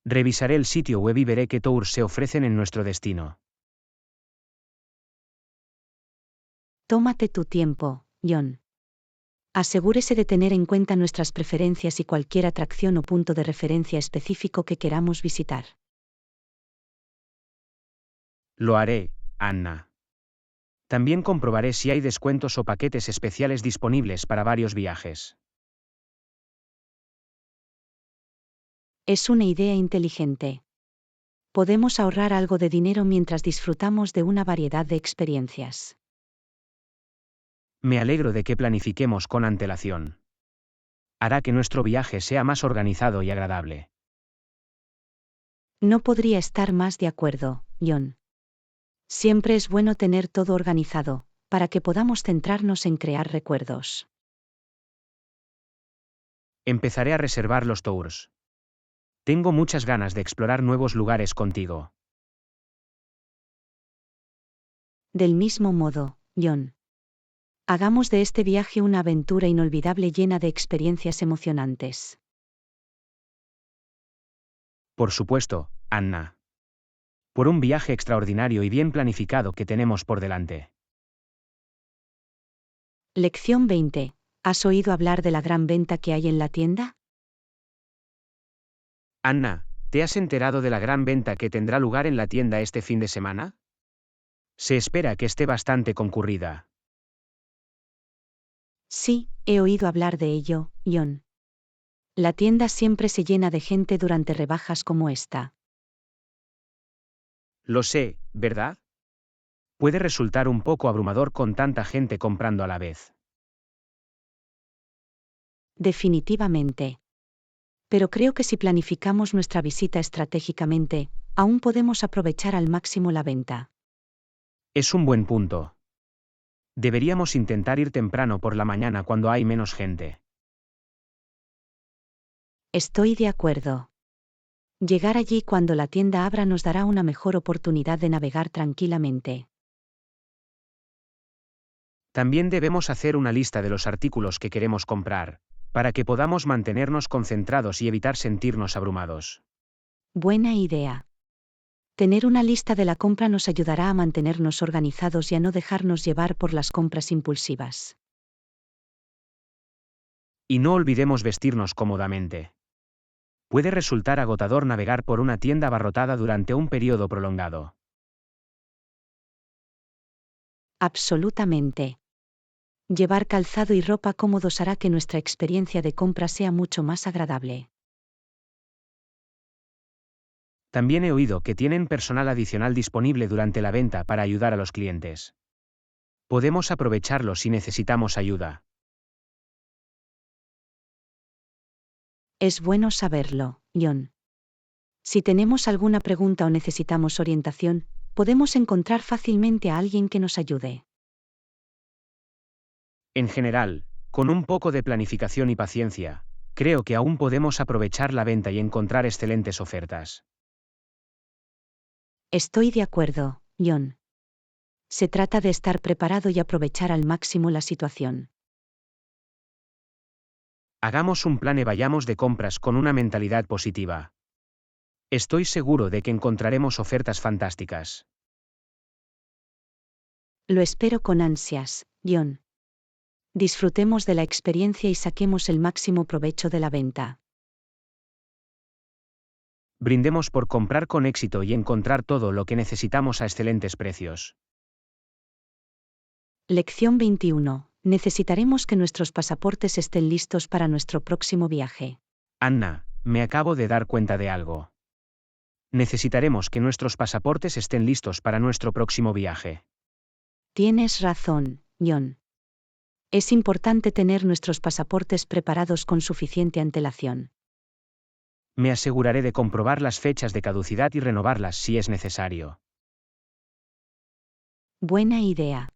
Revisaré el sitio web y veré qué tours se ofrecen en nuestro destino. Tómate tu tiempo, John. Asegúrese de tener en cuenta nuestras preferencias y cualquier atracción o punto de referencia específico que queramos visitar. Lo haré, Anna. También comprobaré si hay descuentos o paquetes especiales disponibles para varios viajes. Es una idea inteligente. Podemos ahorrar algo de dinero mientras disfrutamos de una variedad de experiencias. Me alegro de que planifiquemos con antelación. Hará que nuestro viaje sea más organizado y agradable. No podría estar más de acuerdo, John. Siempre es bueno tener todo organizado, para que podamos centrarnos en crear recuerdos. Empezaré a reservar los tours. Tengo muchas ganas de explorar nuevos lugares contigo. Del mismo modo, John. Hagamos de este viaje una aventura inolvidable llena de experiencias emocionantes. Por supuesto, Anna. Por un viaje extraordinario y bien planificado que tenemos por delante. Lección 20. ¿Has oído hablar de la gran venta que hay en la tienda? Anna, ¿te has enterado de la gran venta que tendrá lugar en la tienda este fin de semana? Se espera que esté bastante concurrida. Sí, he oído hablar de ello, John. La tienda siempre se llena de gente durante rebajas como esta. Lo sé, ¿verdad? Puede resultar un poco abrumador con tanta gente comprando a la vez. Definitivamente. Pero creo que si planificamos nuestra visita estratégicamente, aún podemos aprovechar al máximo la venta. Es un buen punto. Deberíamos intentar ir temprano por la mañana cuando hay menos gente. Estoy de acuerdo. Llegar allí cuando la tienda abra nos dará una mejor oportunidad de navegar tranquilamente. También debemos hacer una lista de los artículos que queremos comprar, para que podamos mantenernos concentrados y evitar sentirnos abrumados. Buena idea. Tener una lista de la compra nos ayudará a mantenernos organizados y a no dejarnos llevar por las compras impulsivas. Y no olvidemos vestirnos cómodamente. Puede resultar agotador navegar por una tienda abarrotada durante un periodo prolongado. Absolutamente. Llevar calzado y ropa cómodos hará que nuestra experiencia de compra sea mucho más agradable. También he oído que tienen personal adicional disponible durante la venta para ayudar a los clientes. Podemos aprovecharlo si necesitamos ayuda. Es bueno saberlo, John. Si tenemos alguna pregunta o necesitamos orientación, podemos encontrar fácilmente a alguien que nos ayude. En general, con un poco de planificación y paciencia, creo que aún podemos aprovechar la venta y encontrar excelentes ofertas. Estoy de acuerdo, John. Se trata de estar preparado y aprovechar al máximo la situación. Hagamos un plan y vayamos de compras con una mentalidad positiva. Estoy seguro de que encontraremos ofertas fantásticas. Lo espero con ansias, John. Disfrutemos de la experiencia y saquemos el máximo provecho de la venta. Brindemos por comprar con éxito y encontrar todo lo que necesitamos a excelentes precios. Lección 21. Necesitaremos que nuestros pasaportes estén listos para nuestro próximo viaje. Anna, me acabo de dar cuenta de algo. Necesitaremos que nuestros pasaportes estén listos para nuestro próximo viaje. Tienes razón, John. Es importante tener nuestros pasaportes preparados con suficiente antelación. Me aseguraré de comprobar las fechas de caducidad y renovarlas si es necesario. Buena idea.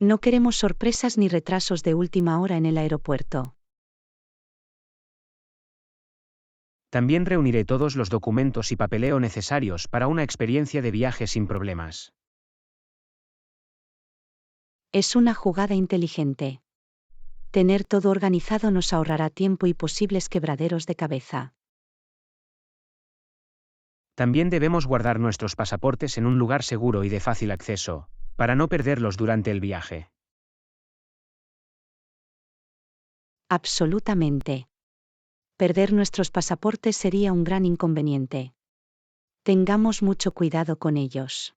No queremos sorpresas ni retrasos de última hora en el aeropuerto. También reuniré todos los documentos y papeleo necesarios para una experiencia de viaje sin problemas. Es una jugada inteligente. Tener todo organizado nos ahorrará tiempo y posibles quebraderos de cabeza. También debemos guardar nuestros pasaportes en un lugar seguro y de fácil acceso, para no perderlos durante el viaje. Absolutamente. Perder nuestros pasaportes sería un gran inconveniente. Tengamos mucho cuidado con ellos.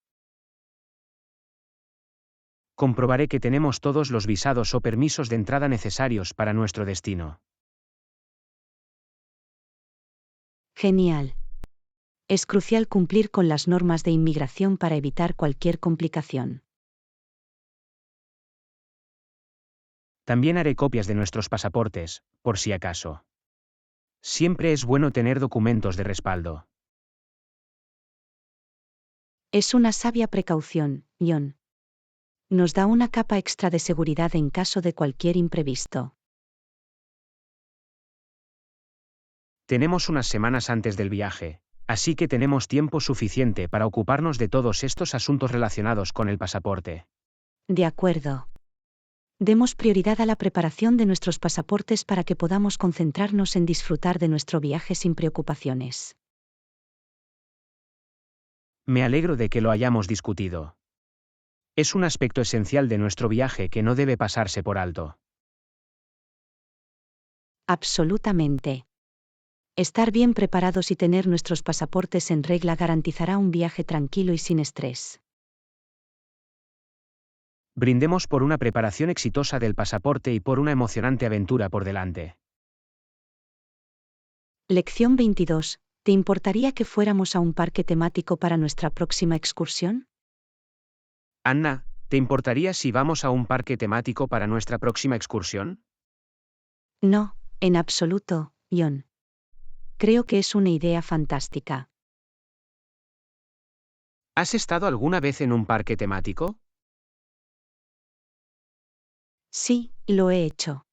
Comprobaré que tenemos todos los visados o permisos de entrada necesarios para nuestro destino. Genial. Es crucial cumplir con las normas de inmigración para evitar cualquier complicación. También haré copias de nuestros pasaportes, por si acaso. Siempre es bueno tener documentos de respaldo. Es una sabia precaución, John. Nos da una capa extra de seguridad en caso de cualquier imprevisto. Tenemos unas semanas antes del viaje, así que tenemos tiempo suficiente para ocuparnos de todos estos asuntos relacionados con el pasaporte. De acuerdo. Demos prioridad a la preparación de nuestros pasaportes para que podamos concentrarnos en disfrutar de nuestro viaje sin preocupaciones. Me alegro de que lo hayamos discutido. Es un aspecto esencial de nuestro viaje que no debe pasarse por alto. Absolutamente. Estar bien preparados y tener nuestros pasaportes en regla garantizará un viaje tranquilo y sin estrés. Brindemos por una preparación exitosa del pasaporte y por una emocionante aventura por delante. Lección 22. ¿Te importaría que fuéramos a un parque temático para nuestra próxima excursión? Anna, ¿te importaría si vamos a un parque temático para nuestra próxima excursión? No, en absoluto, John. Creo que es una idea fantástica. ¿Has estado alguna vez en un parque temático? Sí, lo he hecho.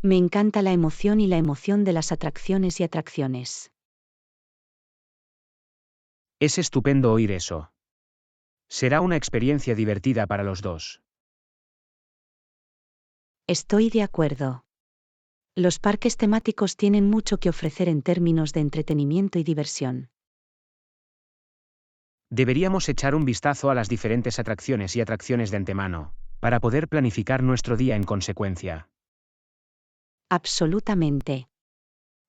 Me encanta la emoción y la emoción de las atracciones y atracciones. Es estupendo oír eso. Será una experiencia divertida para los dos. Estoy de acuerdo. Los parques temáticos tienen mucho que ofrecer en términos de entretenimiento y diversión. Deberíamos echar un vistazo a las diferentes atracciones y atracciones de antemano, para poder planificar nuestro día en consecuencia. Absolutamente.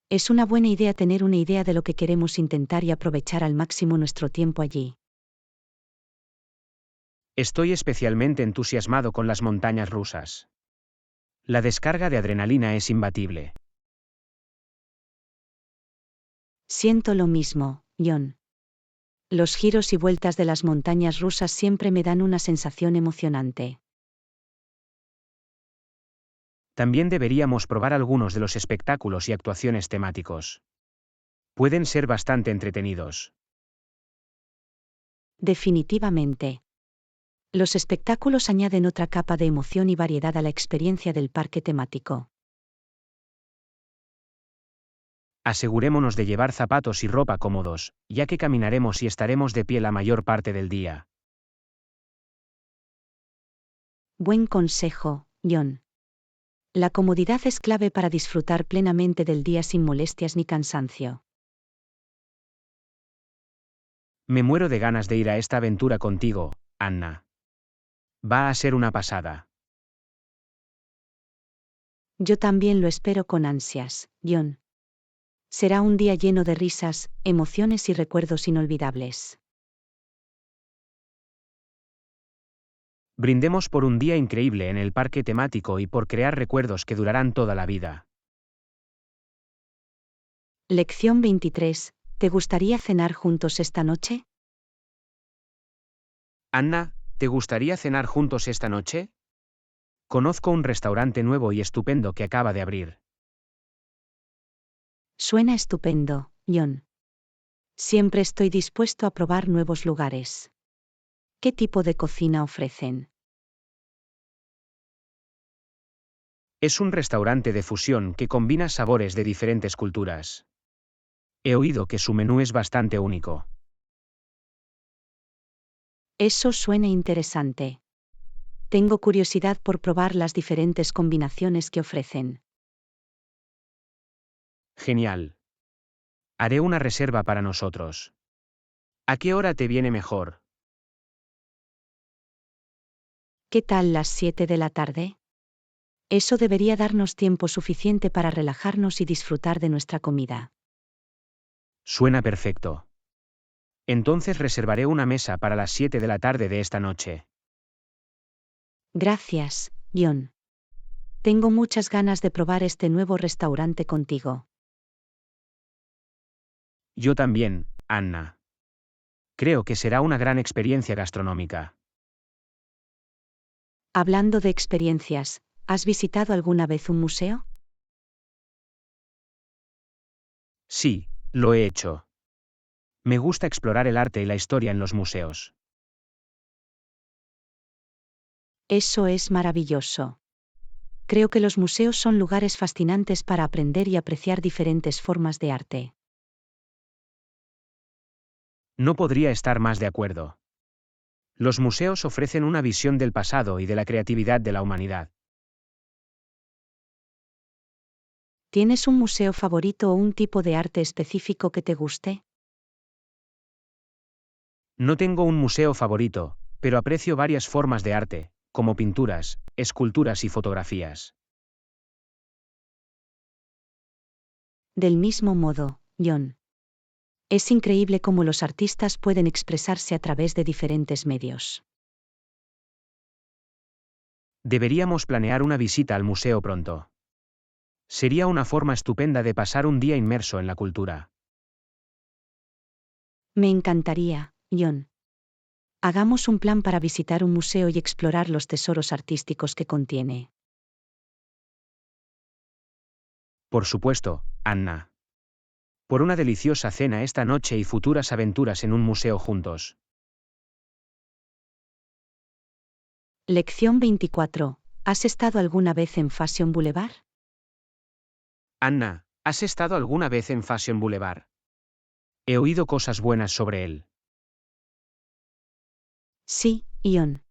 Es una buena idea tener una idea de lo que queremos intentar y aprovechar al máximo nuestro tiempo allí. Estoy especialmente entusiasmado con las montañas rusas. La descarga de adrenalina es imbatible. Siento lo mismo, John. Los giros y vueltas de las montañas rusas siempre me dan una sensación emocionante. También deberíamos probar algunos de los espectáculos y actuaciones temáticos. Pueden ser bastante entretenidos. Definitivamente. Los espectáculos añaden otra capa de emoción y variedad a la experiencia del parque temático. Asegurémonos de llevar zapatos y ropa cómodos, ya que caminaremos y estaremos de pie la mayor parte del día. Buen consejo, John. La comodidad es clave para disfrutar plenamente del día sin molestias ni cansancio. Me muero de ganas de ir a esta aventura contigo, Anna. Va a ser una pasada. Yo también lo espero con ansias, John. Será un día lleno de risas, emociones y recuerdos inolvidables. Brindemos por un día increíble en el parque temático y por crear recuerdos que durarán toda la vida. Lección 23. ¿Te gustaría cenar juntos esta noche? Anna, ¿te gustaría cenar juntos esta noche? Conozco un restaurante nuevo y estupendo que acaba de abrir. Suena estupendo, John. Siempre estoy dispuesto a probar nuevos lugares. ¿Qué tipo de cocina ofrecen? Es un restaurante de fusión que combina sabores de diferentes culturas. He oído que su menú es bastante único. Eso suena interesante. tengo curiosidad por probar las diferentes combinaciones que ofrecen. Genial. Haré una reserva para nosotros. ¿A qué hora te viene mejor? ¿Qué tal las 7 de la tarde? Eso debería darnos tiempo suficiente para relajarnos y disfrutar de nuestra comida. Suena perfecto. Entonces reservaré una mesa para las 7 de la tarde de esta noche. Gracias, John. Tengo muchas ganas de probar este nuevo restaurante contigo. Yo también, Anna. Creo que será una gran experiencia gastronómica. Hablando de experiencias, ¿has visitado alguna vez un museo? Sí, lo he hecho. Me gusta explorar el arte y la historia en los museos. Eso es maravilloso. Creo que los museos son lugares fascinantes para aprender y apreciar diferentes formas de arte. No podría estar más de acuerdo. Los museos ofrecen una visión del pasado y de la creatividad de la humanidad. ¿Tienes un museo favorito o un tipo de arte específico que te guste? No tengo un museo favorito, pero aprecio varias formas de arte, como pinturas, esculturas y fotografías. Del mismo modo, John. Es increíble cómo los artistas pueden expresarse a través de diferentes medios. Deberíamos planear una visita al museo pronto. Sería una forma estupenda de pasar un día inmerso en la cultura. Me encantaría, John. Hagamos un plan para visitar un museo y explorar los tesoros artísticos que contiene. Por supuesto, Anna. Por una deliciosa cena esta noche y futuras aventuras en un museo juntos. Lección 24. ¿Has estado alguna vez en Fashion Boulevard? Anna, ¿has estado alguna vez en Fashion Boulevard? He oído cosas buenas sobre él. Sí, John.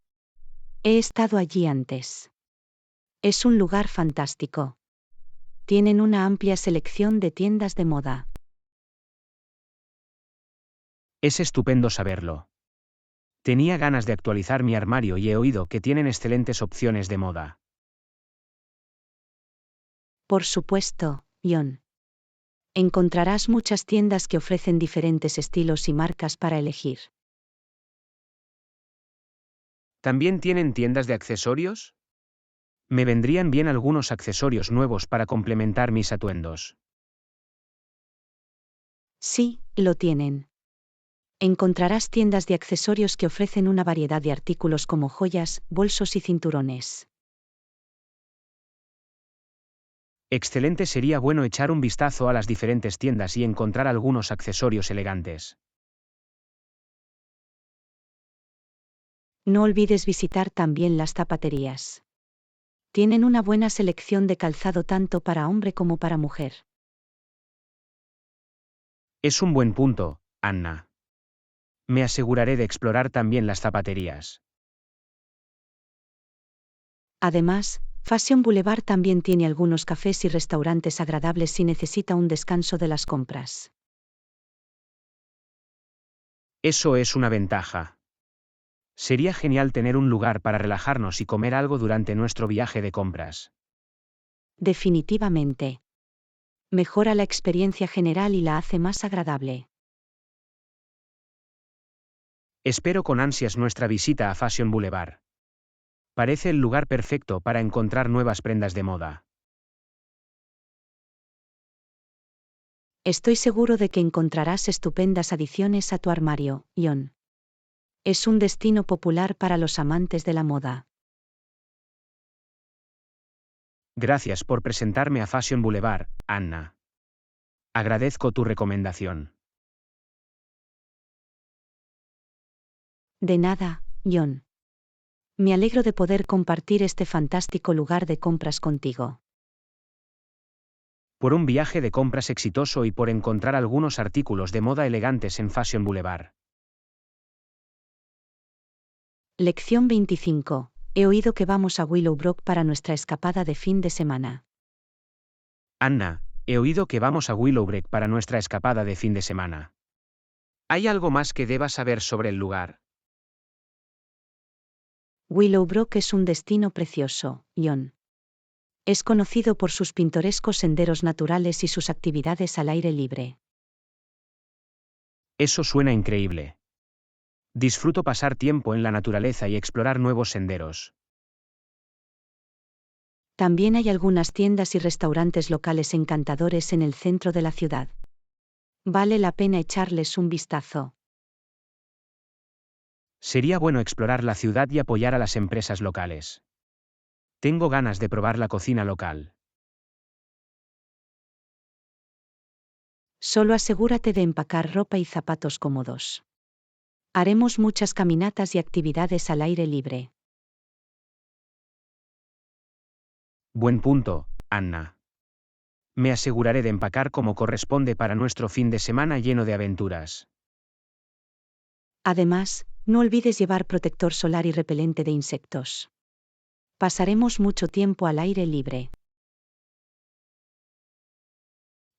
He estado allí antes. Es un lugar fantástico. Tienen una amplia selección de tiendas de moda. Es estupendo saberlo. Tenía ganas de actualizar mi armario y he oído que tienen excelentes opciones de moda. Por supuesto, John. Encontrarás muchas tiendas que ofrecen diferentes estilos y marcas para elegir. ¿También tienen tiendas de accesorios? Me vendrían bien algunos accesorios nuevos para complementar mis atuendos. Sí, lo tienen. Encontrarás tiendas de accesorios que ofrecen una variedad de artículos como joyas, bolsos y cinturones. Excelente, sería bueno echar un vistazo a las diferentes tiendas y encontrar algunos accesorios elegantes. No olvides visitar también las zapaterías. Tienen una buena selección de calzado tanto para hombre como para mujer. Es un buen punto, Anna. Me aseguraré de explorar también las zapaterías. Además, Fashion Boulevard también tiene algunos cafés y restaurantes agradables si necesita un descanso de las compras. Eso es una ventaja. Sería genial tener un lugar para relajarnos y comer algo durante nuestro viaje de compras. Definitivamente. Mejora la experiencia general y la hace más agradable. Espero con ansias nuestra visita a Fashion Boulevard. Parece el lugar perfecto para encontrar nuevas prendas de moda. Estoy seguro de que encontrarás estupendas adiciones a tu armario, John. Es un destino popular para los amantes de la moda. Gracias por presentarme a Fashion Boulevard, Anna. Agradezco tu recomendación. De nada, John. Me alegro de poder compartir este fantástico lugar de compras contigo. Por un viaje de compras exitoso y por encontrar algunos artículos de moda elegantes en Fashion Boulevard. Lección 25. He oído que vamos a Willowbrook para nuestra escapada de fin de semana. Anna, he oído que vamos a Willowbrook para nuestra escapada de fin de semana. ¿Hay algo más que debas saber sobre el lugar? Willowbrook es un destino precioso, John. Es conocido por sus pintorescos senderos naturales y sus actividades al aire libre. Eso suena increíble. Disfruto pasar tiempo en la naturaleza y explorar nuevos senderos. También hay algunas tiendas y restaurantes locales encantadores en el centro de la ciudad. Vale la pena echarles un vistazo. Sería bueno explorar la ciudad y apoyar a las empresas locales. Tengo ganas de probar la cocina local. Solo asegúrate de empacar ropa y zapatos cómodos. Haremos muchas caminatas y actividades al aire libre. Buen punto, Anna. Me aseguraré de empacar como corresponde para nuestro fin de semana lleno de aventuras. Además, no olvides llevar protector solar y repelente de insectos. Pasaremos mucho tiempo al aire libre.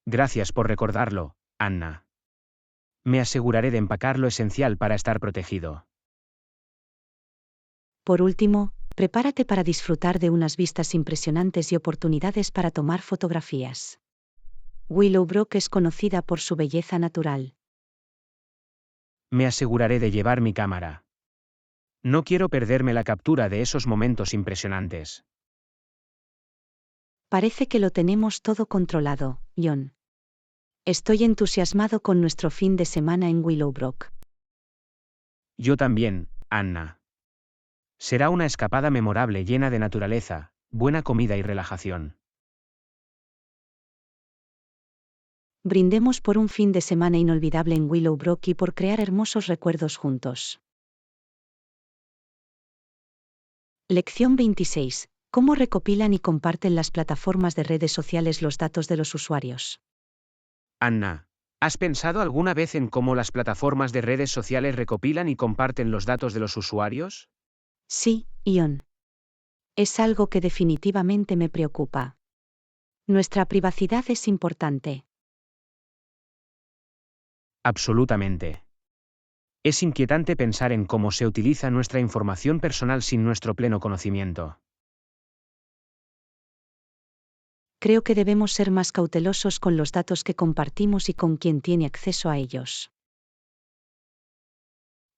Gracias por recordarlo, Anna. Me aseguraré de empacar lo esencial para estar protegido. Por último, prepárate para disfrutar de unas vistas impresionantes y oportunidades para tomar fotografías. Willowbrook es conocida por su belleza natural. Me aseguraré de llevar mi cámara. No quiero perderme la captura de esos momentos impresionantes. Parece que lo tenemos todo controlado, John. Estoy entusiasmado con nuestro fin de semana en Willowbrook. Yo también, Anna. Será una escapada memorable llena de naturaleza, buena comida y relajación. Brindemos por un fin de semana inolvidable en Willowbrook y por crear hermosos recuerdos juntos. Lección 26. ¿Cómo recopilan y comparten las plataformas de redes sociales los datos de los usuarios? Anna, ¿has pensado alguna vez en cómo las plataformas de redes sociales recopilan y comparten los datos de los usuarios? Sí, Ion. Es algo que definitivamente me preocupa. Nuestra privacidad es importante. Absolutamente. Es inquietante pensar en cómo se utiliza nuestra información personal sin nuestro pleno conocimiento. Creo que debemos ser más cautelosos con los datos que compartimos y con quien tiene acceso a ellos.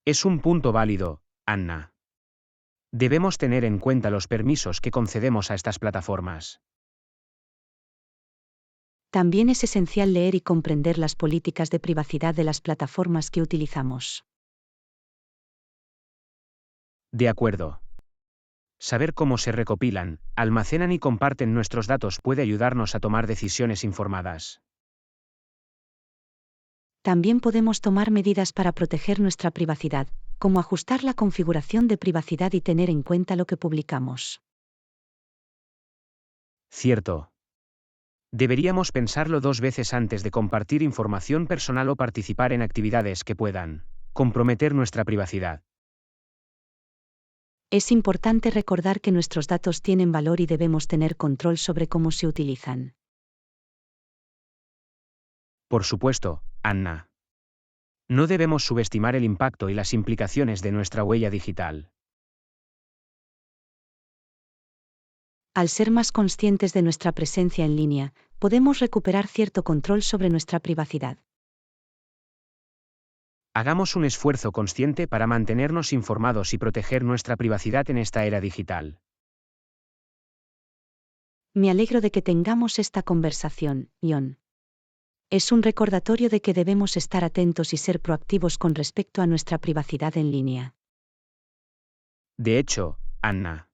Es un punto válido, Anna. Debemos tener en cuenta los permisos que concedemos a estas plataformas. También es esencial leer y comprender las políticas de privacidad de las plataformas que utilizamos. De acuerdo. Saber cómo se recopilan, almacenan y comparten nuestros datos puede ayudarnos a tomar decisiones informadas. También podemos tomar medidas para proteger nuestra privacidad, como ajustar la configuración de privacidad y tener en cuenta lo que publicamos. Cierto. Deberíamos pensarlo dos veces antes de compartir información personal o participar en actividades que puedan comprometer nuestra privacidad. Es importante recordar que nuestros datos tienen valor y debemos tener control sobre cómo se utilizan. Por supuesto, Anna. No debemos subestimar el impacto y las implicaciones de nuestra huella digital. Al ser más conscientes de nuestra presencia en línea, podemos recuperar cierto control sobre nuestra privacidad. Hagamos un esfuerzo consciente para mantenernos informados y proteger nuestra privacidad en esta era digital. Me alegro de que tengamos esta conversación, John. Es un recordatorio de que debemos estar atentos y ser proactivos con respecto a nuestra privacidad en línea. De hecho, Anna,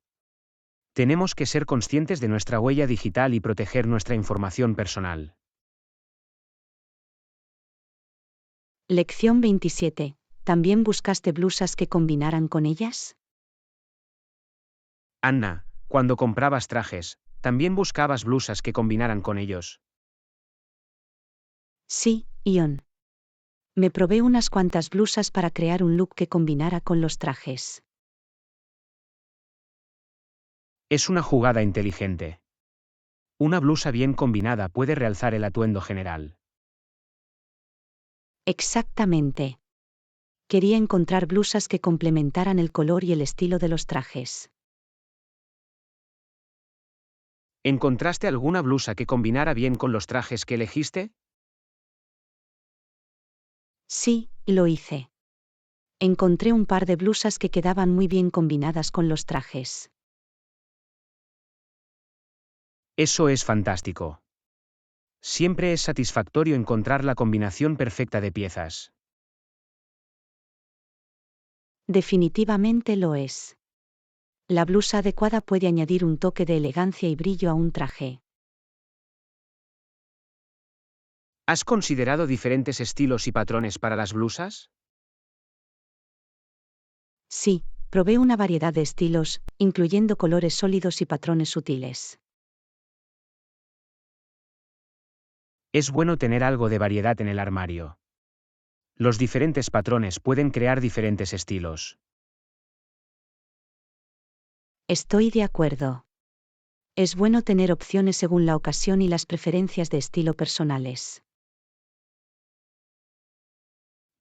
tenemos que ser conscientes de nuestra huella digital y proteger nuestra información personal. Lección 27. ¿También buscaste blusas que combinaran con ellas? Anna, cuando comprabas trajes, ¿también buscabas blusas que combinaran con ellos? Sí, Ion. Me probé unas cuantas blusas para crear un look que combinara con los trajes. Es una jugada inteligente. Una blusa bien combinada puede realzar el atuendo general. Exactamente. Quería encontrar blusas que complementaran el color y el estilo de los trajes. ¿Encontraste alguna blusa que combinara bien con los trajes que elegiste? Sí, lo hice. Encontré un par de blusas que quedaban muy bien combinadas con los trajes. Eso es fantástico. Siempre es satisfactorio encontrar la combinación perfecta de piezas. Definitivamente lo es. La blusa adecuada puede añadir un toque de elegancia y brillo a un traje. ¿Has considerado diferentes estilos y patrones para las blusas? Sí, probé una variedad de estilos, incluyendo colores sólidos y patrones sutiles. Es bueno tener algo de variedad en el armario. Los diferentes patrones pueden crear diferentes estilos. Estoy de acuerdo. Es bueno tener opciones según la ocasión y las preferencias de estilo personales.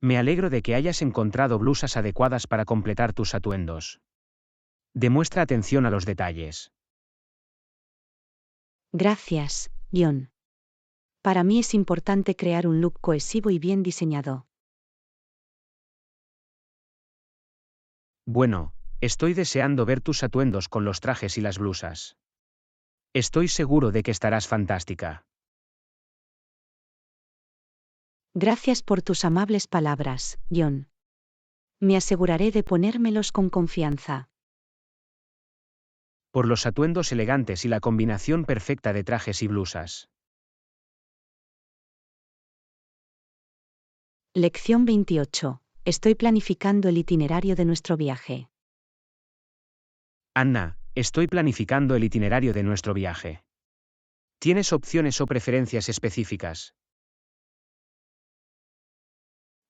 Me alegro de que hayas encontrado blusas adecuadas para completar tus atuendos. Demuestra atención a los detalles. Gracias, John. Para mí es importante crear un look cohesivo y bien diseñado. Bueno, estoy deseando ver tus atuendos con los trajes y las blusas. Estoy seguro de que estarás fantástica. Gracias por tus amables palabras, John. Me aseguraré de ponérmelos con confianza. Por los atuendos elegantes y la combinación perfecta de trajes y blusas. Lección 28. Estoy planificando el itinerario de nuestro viaje. Anna, estoy planificando el itinerario de nuestro viaje. ¿Tienes opciones o preferencias específicas?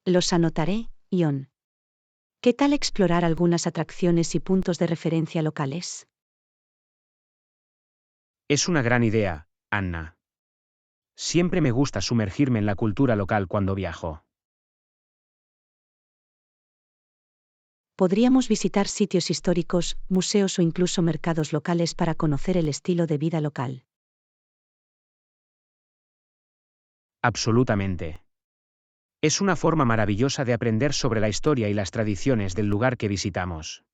Los anotaré, John. ¿Qué tal explorar algunas atracciones y puntos de referencia locales? Es una gran idea, Anna. Siempre me gusta sumergirme en la cultura local cuando viajo. Podríamos visitar sitios históricos, museos o incluso mercados locales para conocer el estilo de vida local. Absolutamente. Es una forma maravillosa de aprender sobre la historia y las tradiciones del lugar que visitamos.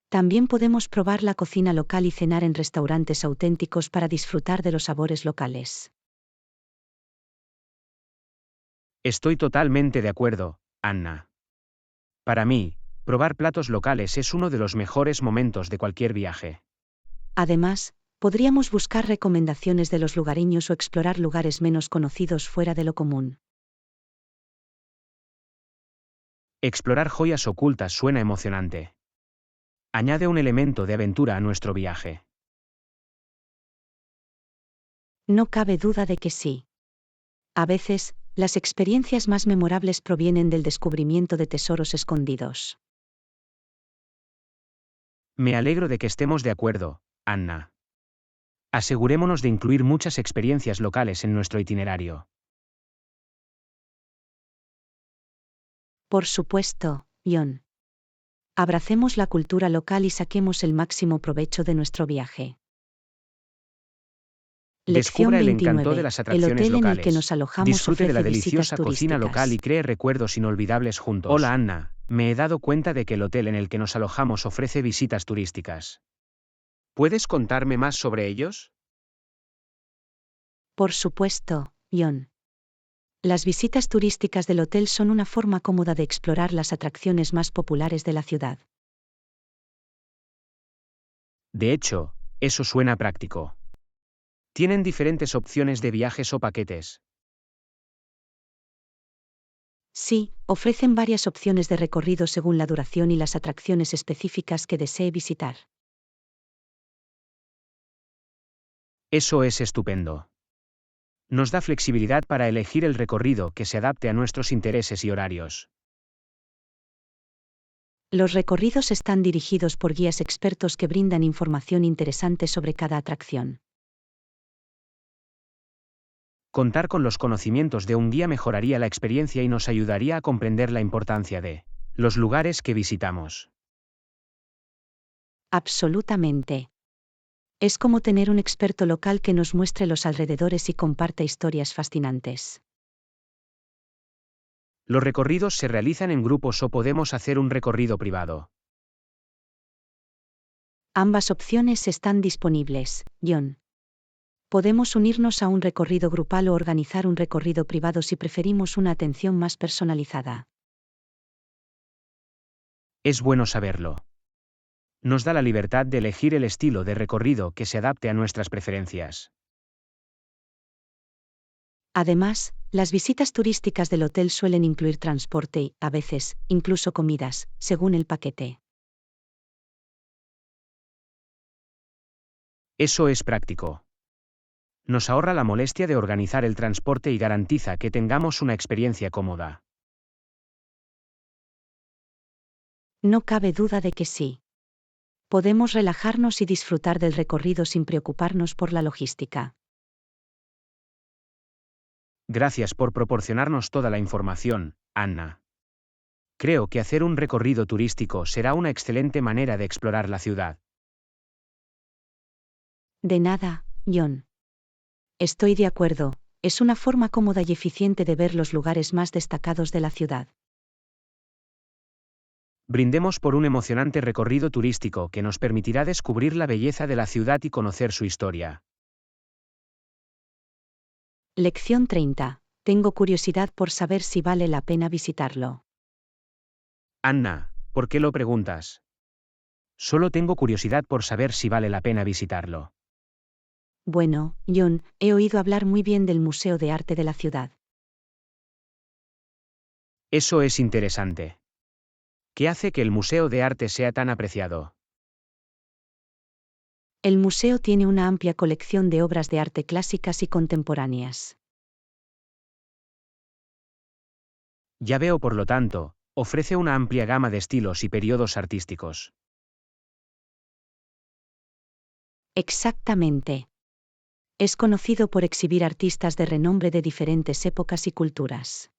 También podemos probar la cocina local y cenar en restaurantes auténticos para disfrutar de los sabores locales. Estoy totalmente de acuerdo, Anna. Para mí, probar platos locales es uno de los mejores momentos de cualquier viaje. Además, podríamos buscar recomendaciones de los lugareños o explorar lugares menos conocidos fuera de lo común. Explorar joyas ocultas suena emocionante. Añade un elemento de aventura a nuestro viaje. No cabe duda de que sí. A veces, las experiencias más memorables provienen del descubrimiento de tesoros escondidos. Me alegro de que estemos de acuerdo, Anna. Asegurémonos de incluir muchas experiencias locales en nuestro itinerario. Por supuesto, John. Abracemos la cultura local y saquemos el máximo provecho de nuestro viaje. Lección Descubra el encanto de 29. las El atracciones hotel en el que locales. nos alojamos Disfrute de la ofrece visitas deliciosa cocina local y turísticas. cree recuerdos inolvidables juntos. Hola Anna, me he dado cuenta de que el hotel en el que nos alojamos ofrece visitas turísticas. ¿Puedes contarme más sobre ellos? Por supuesto, John. Las visitas turísticas del hotel son una forma cómoda de explorar las atracciones más populares de la ciudad. De hecho, eso suena práctico. Tienen diferentes opciones de viajes o paquetes. Sí, ofrecen varias opciones de recorrido según la duración y las atracciones específicas que desee visitar. Eso es estupendo. Nos da flexibilidad para elegir el recorrido que se adapte a nuestros intereses y horarios. Los recorridos están dirigidos por guías expertos que brindan información interesante sobre cada atracción. Contar con los conocimientos de un guía mejoraría la experiencia y nos ayudaría a comprender la importancia de los lugares que visitamos. Absolutamente. Es como tener un experto local que nos muestre los alrededores y comparte historias fascinantes. Los recorridos se realizan en grupos o podemos hacer un recorrido privado. Ambas opciones están disponibles, John. Podemos unirnos a un recorrido grupal o organizar un recorrido privado si preferimos una atención más personalizada. Es bueno saberlo. Nos da la libertad de elegir el estilo de recorrido que se adapte a nuestras preferencias. Además, las visitas turísticas del hotel suelen incluir transporte y, a veces, incluso comidas, según el paquete. Eso es práctico. Nos ahorra la molestia de organizar el transporte y garantiza que tengamos una experiencia cómoda. No cabe duda de que sí. Podemos relajarnos y disfrutar del recorrido sin preocuparnos por la logística. Gracias por proporcionarnos toda la información, Anna. Creo que hacer un recorrido turístico será una excelente manera de explorar la ciudad. De nada, John. Estoy de acuerdo, es una forma cómoda y eficiente de ver los lugares más destacados de la ciudad. Brindemos por un emocionante recorrido turístico que nos permitirá descubrir la belleza de la ciudad y conocer su historia. Lección 30. Tengo curiosidad por saber si vale la pena visitarlo. Anna, ¿por qué lo preguntas? Solo tengo curiosidad por saber si vale la pena visitarlo. Bueno, John, he oído hablar muy bien del Museo de Arte de la ciudad. Eso es interesante. ¿Qué hace que el Museo de Arte sea tan apreciado? El museo tiene una amplia colección de obras de arte clásicas y contemporáneas. Ya veo, por lo tanto, ofrece una amplia gama de estilos y periodos artísticos. Exactamente. Es conocido por exhibir artistas de renombre de diferentes épocas y culturas.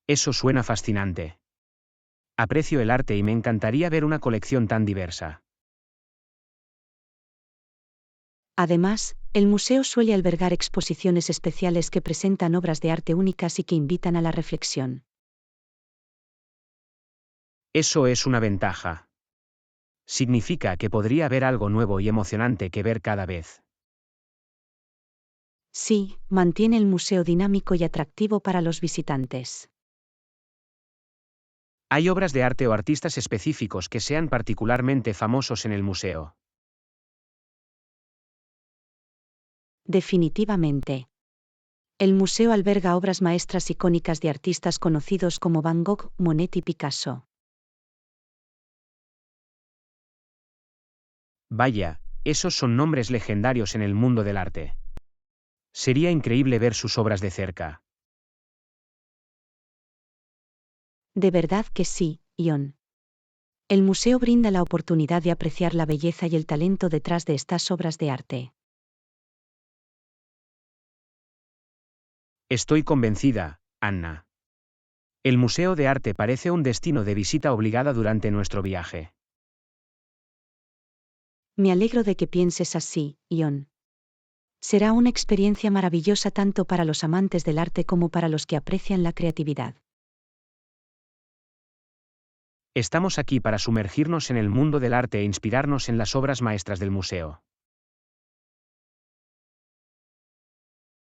Eso suena fascinante. Aprecio el arte y me encantaría ver una colección tan diversa. Además, el museo suele albergar exposiciones especiales que presentan obras de arte únicas y que invitan a la reflexión. Eso es una ventaja. Significa que podría haber algo nuevo y emocionante que ver cada vez. Sí, mantiene el museo dinámico y atractivo para los visitantes. ¿Hay obras de arte o artistas específicos que sean particularmente famosos en el museo? Definitivamente. El museo alberga obras maestras icónicas de artistas conocidos como Van Gogh, Monet y Picasso. Vaya, esos son nombres legendarios en el mundo del arte. Sería increíble ver sus obras de cerca. De verdad que sí, John. El museo brinda la oportunidad de apreciar la belleza y el talento detrás de estas obras de arte. Estoy convencida, Anna. El Museo de Arte parece un destino de visita obligada durante nuestro viaje. Me alegro de que pienses así, John. Será una experiencia maravillosa tanto para los amantes del arte como para los que aprecian la creatividad. Estamos aquí para sumergirnos en el mundo del arte e inspirarnos en las obras maestras del museo.